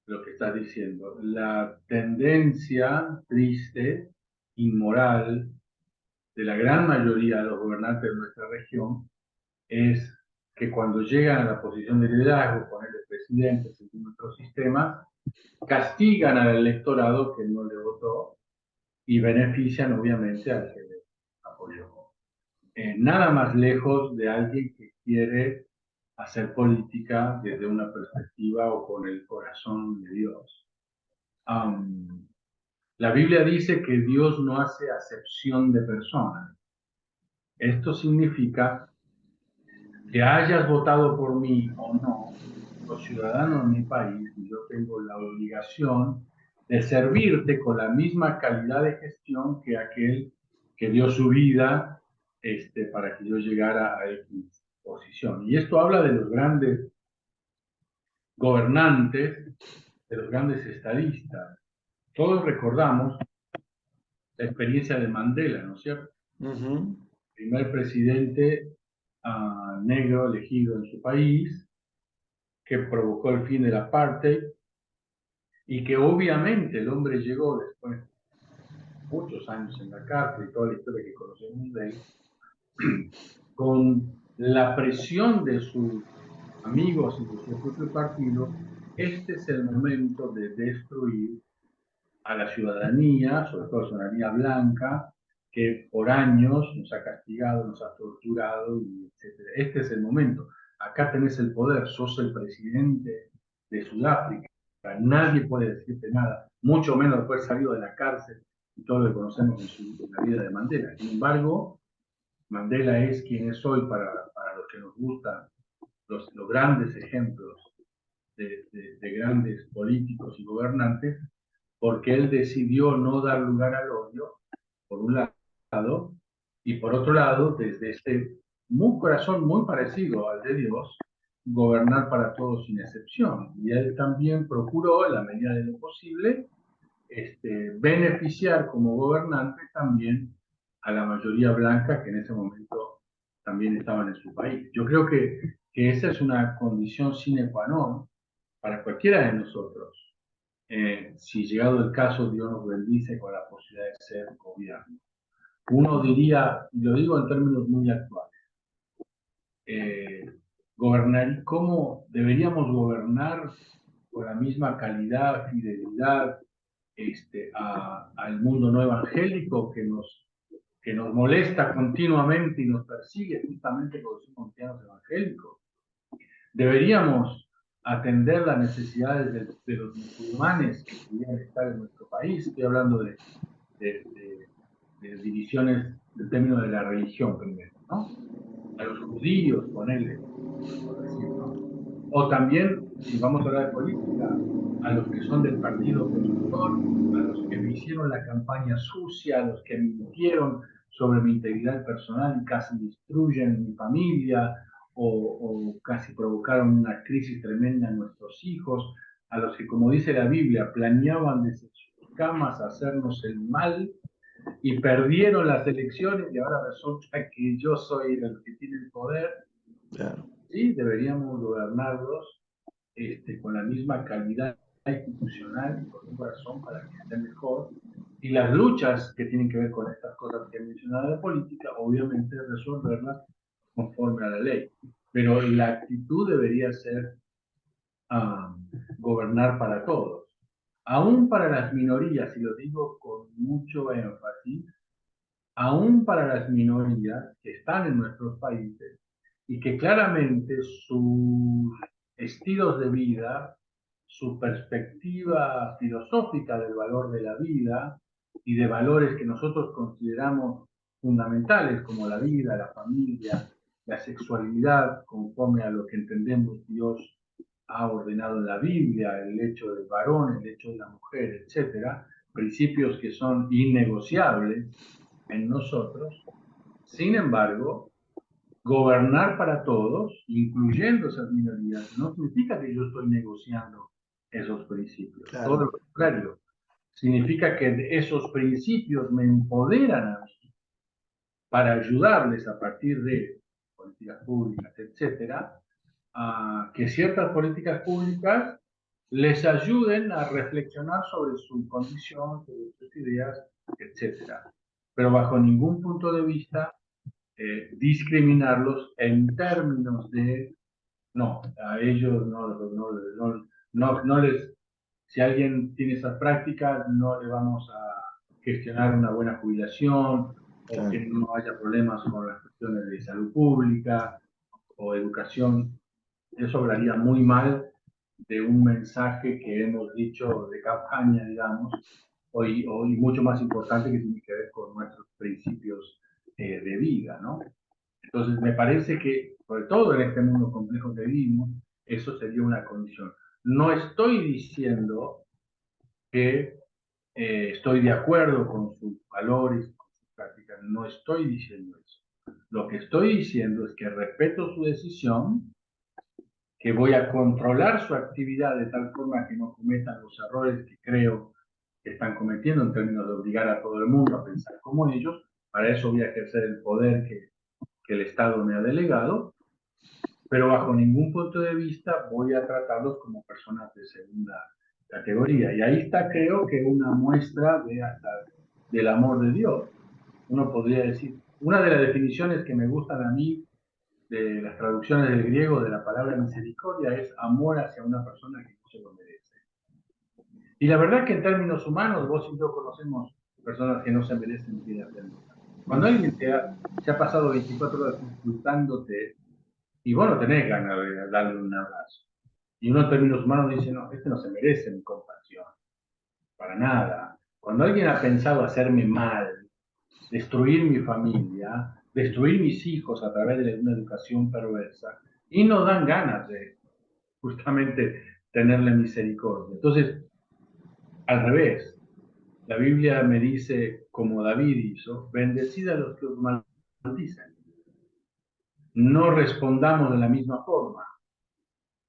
lo que estás diciendo. La tendencia triste, inmoral, de la gran mayoría de los gobernantes de nuestra región es que cuando llegan a la posición de liderazgo, ponerle presidente según nuestro sistema, castigan al electorado que no le votó y benefician obviamente al que le apoyó. Nada más lejos de alguien que quiere hacer política desde una perspectiva o con el corazón de Dios. Um, la Biblia dice que Dios no hace acepción de personas. Esto significa que hayas votado por mí o no, los ciudadanos de mi país, y yo tengo la obligación de servirte con la misma calidad de gestión que aquel que dio su vida para que yo llegara a X posición. Y esto habla de los grandes gobernantes, de los grandes estadistas. Todos recordamos la experiencia de Mandela, ¿no es cierto? Ujú. Primer presidente negro elegido en su país, que provocó el fin del apartheid y que obviamente el hombre llegó después de muchos años en la cárcel y toda la historia que conocemos de él, con la presión de sus amigos y de su propio partido, este es el momento de destruir a la ciudadanía, sobre todo a la ciudadanía blanca, que por años nos ha castigado, nos ha torturado, y etcétera. Este es el momento. Acá tenés el poder, sos el presidente de Sudáfrica, nadie puede decirte nada, mucho menos después de salido de la cárcel y todo lo que conocemos en la vida de Mandela. Sin embargo, Mandela es quien es hoy para los que nos gustan los grandes ejemplos de grandes políticos y gobernantes, porque él decidió no dar lugar al odio, por un lado, y por otro lado, desde este corazón muy parecido al de Dios, gobernar para todos sin excepción. Y él también procuró, en la medida de lo posible, beneficiar como gobernante también a la mayoría blanca que en ese momento también estaban en su país. Yo creo que esa es una condición sine qua non para cualquiera de nosotros, si llegado el caso Dios nos bendice con la posibilidad de ser gobierno. Uno diría, y lo digo en términos muy actuales, eh, gobernar, ¿cómo deberíamos gobernar con la misma calidad, fidelidad al mundo no evangélico que nos molesta continuamente y nos persigue justamente porque somos cristianos evangélicos? Deberíamos atender las necesidades de los musulmanes que pudieran estar en nuestro país. Estoy hablando de, de, de divisiones del término de la religión primero, ¿no? A los judíos, ponele, por decir, ¿no? O también, si vamos a hablar de política, a los que son del partido opositor, a los que me hicieron la campaña sucia, a los que mintieron sobre mi integridad personal y casi destruyen mi familia o casi provocaron una crisis tremenda en nuestros hijos, a los que, como dice la Biblia, planeaban desde sus camas hacernos el mal y perdieron las elecciones y ahora resulta que yo soy el que tiene el poder. Claro, Sí, deberíamos gobernarlos con la misma calidad institucional y con un corazón para que esté mejor. Y las luchas que tienen que ver con estas cosas que he mencionado de política, obviamente resolverlas conforme a la ley. Pero la actitud debería ser gobernar para todos. Aún para las minorías, y lo digo con mucho énfasis, aún para las minorías que están en nuestros países y que claramente sus estilos de vida, su perspectiva filosófica del valor de la vida y de valores que nosotros consideramos fundamentales como la vida, la familia, la sexualidad, conforme a lo que entendemos Dios ha ordenado en la Biblia, el hecho del varón, el hecho de la mujer, etcétera, principios que son innegociables en nosotros. Sin embargo, gobernar para todos, incluyendo esas minorías, no significa que yo estoy negociando esos principios. Todo claro, lo contrario. Significa que esos principios me empoderan a mí para ayudarles a partir de políticas públicas, etcétera, a que ciertas políticas públicas les ayuden a reflexionar sobre su condición, sobre sus ideas, etcétera. Pero bajo ningún punto de vista discriminarlos en términos de, no, a ellos no les, si alguien tiene esas prácticas, no le vamos a gestionar una buena jubilación o que claro. no haya problemas con las cuestiones de salud pública o educación. Eso hablaría muy mal de un mensaje que hemos dicho de campaña, digamos, hoy mucho más importante que tiene que ver con nuestros principios de vida, ¿no? Entonces, me parece que, sobre todo en este mundo complejo que vivimos, eso sería una condición. No estoy diciendo que estoy de acuerdo con sus valores, con sus prácticas, no estoy diciendo eso. Lo que estoy diciendo es que respeto su decisión, que voy a controlar su actividad de tal forma que no cometan los errores que creo que están cometiendo en términos de obligar a todo el mundo a pensar como ellos. Para eso voy a ejercer el poder que el Estado me ha delegado, pero bajo ningún punto de vista voy a tratarlos como personas de segunda categoría. Y ahí está, creo que una muestra del amor de Dios. Uno podría decir, una de las definiciones que me gustan a mí de las traducciones del griego de la palabra misericordia es amor hacia una persona que no se lo merece. Y la verdad que en términos humanos, vos y yo conocemos personas que no se merecen vida eterna. Cuando alguien se ha pasado 24 horas insultándote y vos no tenés ganas de darle un abrazo. Y uno en términos humanos dice, no, este no se merece mi compasión, para nada. Cuando alguien ha pensado hacerme mal, destruir mi familia, destruir mis hijos a través de una educación perversa, y no dan ganas de justamente tenerle misericordia. Entonces, al revés, la Biblia me dice, como David hizo, bendecid a los que os maldicen. No respondamos de la misma forma.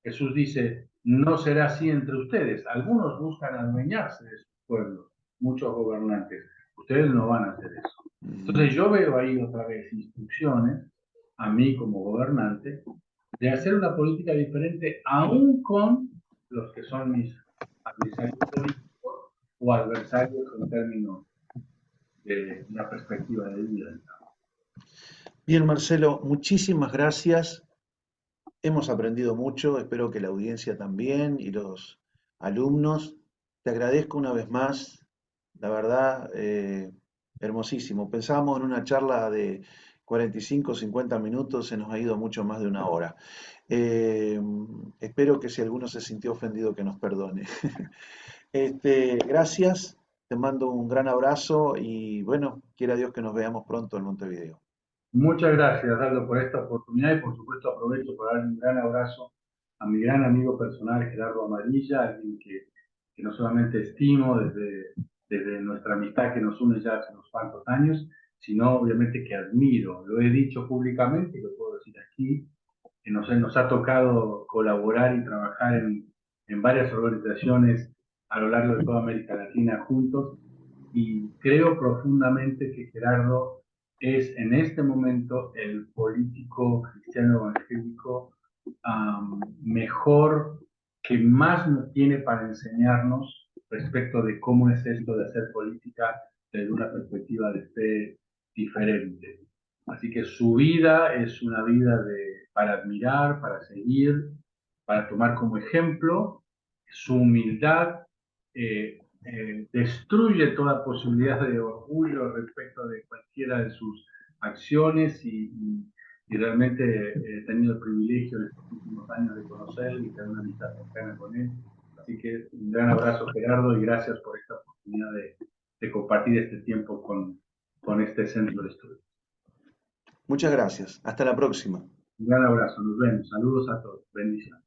Jesús dice, no será así entre ustedes. Algunos buscan adueñarse de su pueblo, muchos gobernantes. Ustedes no van a hacer eso. Entonces yo veo ahí otra vez instrucciones, a mí como gobernante, de hacer una política diferente aún con los que son mis adversarios políticos o adversarios en términos de una perspectiva de vida. Bien, Marcelo, muchísimas gracias. Hemos aprendido mucho, espero que la audiencia también y los alumnos. Te agradezco una vez más, la verdad, hermosísimo. Pensábamos en una charla de 45 o 50 minutos, se nos ha ido mucho más de una hora. Eh, Espero que si alguno se sintió ofendido, que nos perdone. Gracias, te mando un gran abrazo y bueno, quiera Dios que nos veamos pronto en Montevideo. Muchas gracias, Aldo, por esta oportunidad y por supuesto aprovecho para dar un gran abrazo a mi gran amigo personal Gerardo Amarilla, alguien que no solamente estimo desde nuestra amistad que nos une ya hace unos cuantos años, sino obviamente que admiro. Lo he dicho públicamente y lo puedo decir aquí, que nos ha tocado colaborar y trabajar en varias organizaciones a lo largo de toda América Latina juntos, y creo profundamente que Gerardo es en este momento el político cristiano evangélico mejor, que más nos tiene para enseñarnos respecto de cómo es esto de hacer política desde una perspectiva de fe diferente. Así que su vida es una vida para admirar, para seguir, para tomar como ejemplo. Su humildad destruye toda posibilidad de orgullo respecto de cualquiera de sus acciones, y realmente he tenido el privilegio en estos últimos años de conocerlo y tener una amistad cercana con él. Así que un gran abrazo, Gerardo, y gracias por esta oportunidad de compartir este tiempo con este centro de estudio. Muchas gracias. Hasta la próxima. Un gran abrazo, nos vemos. Saludos a todos. Bendiciones.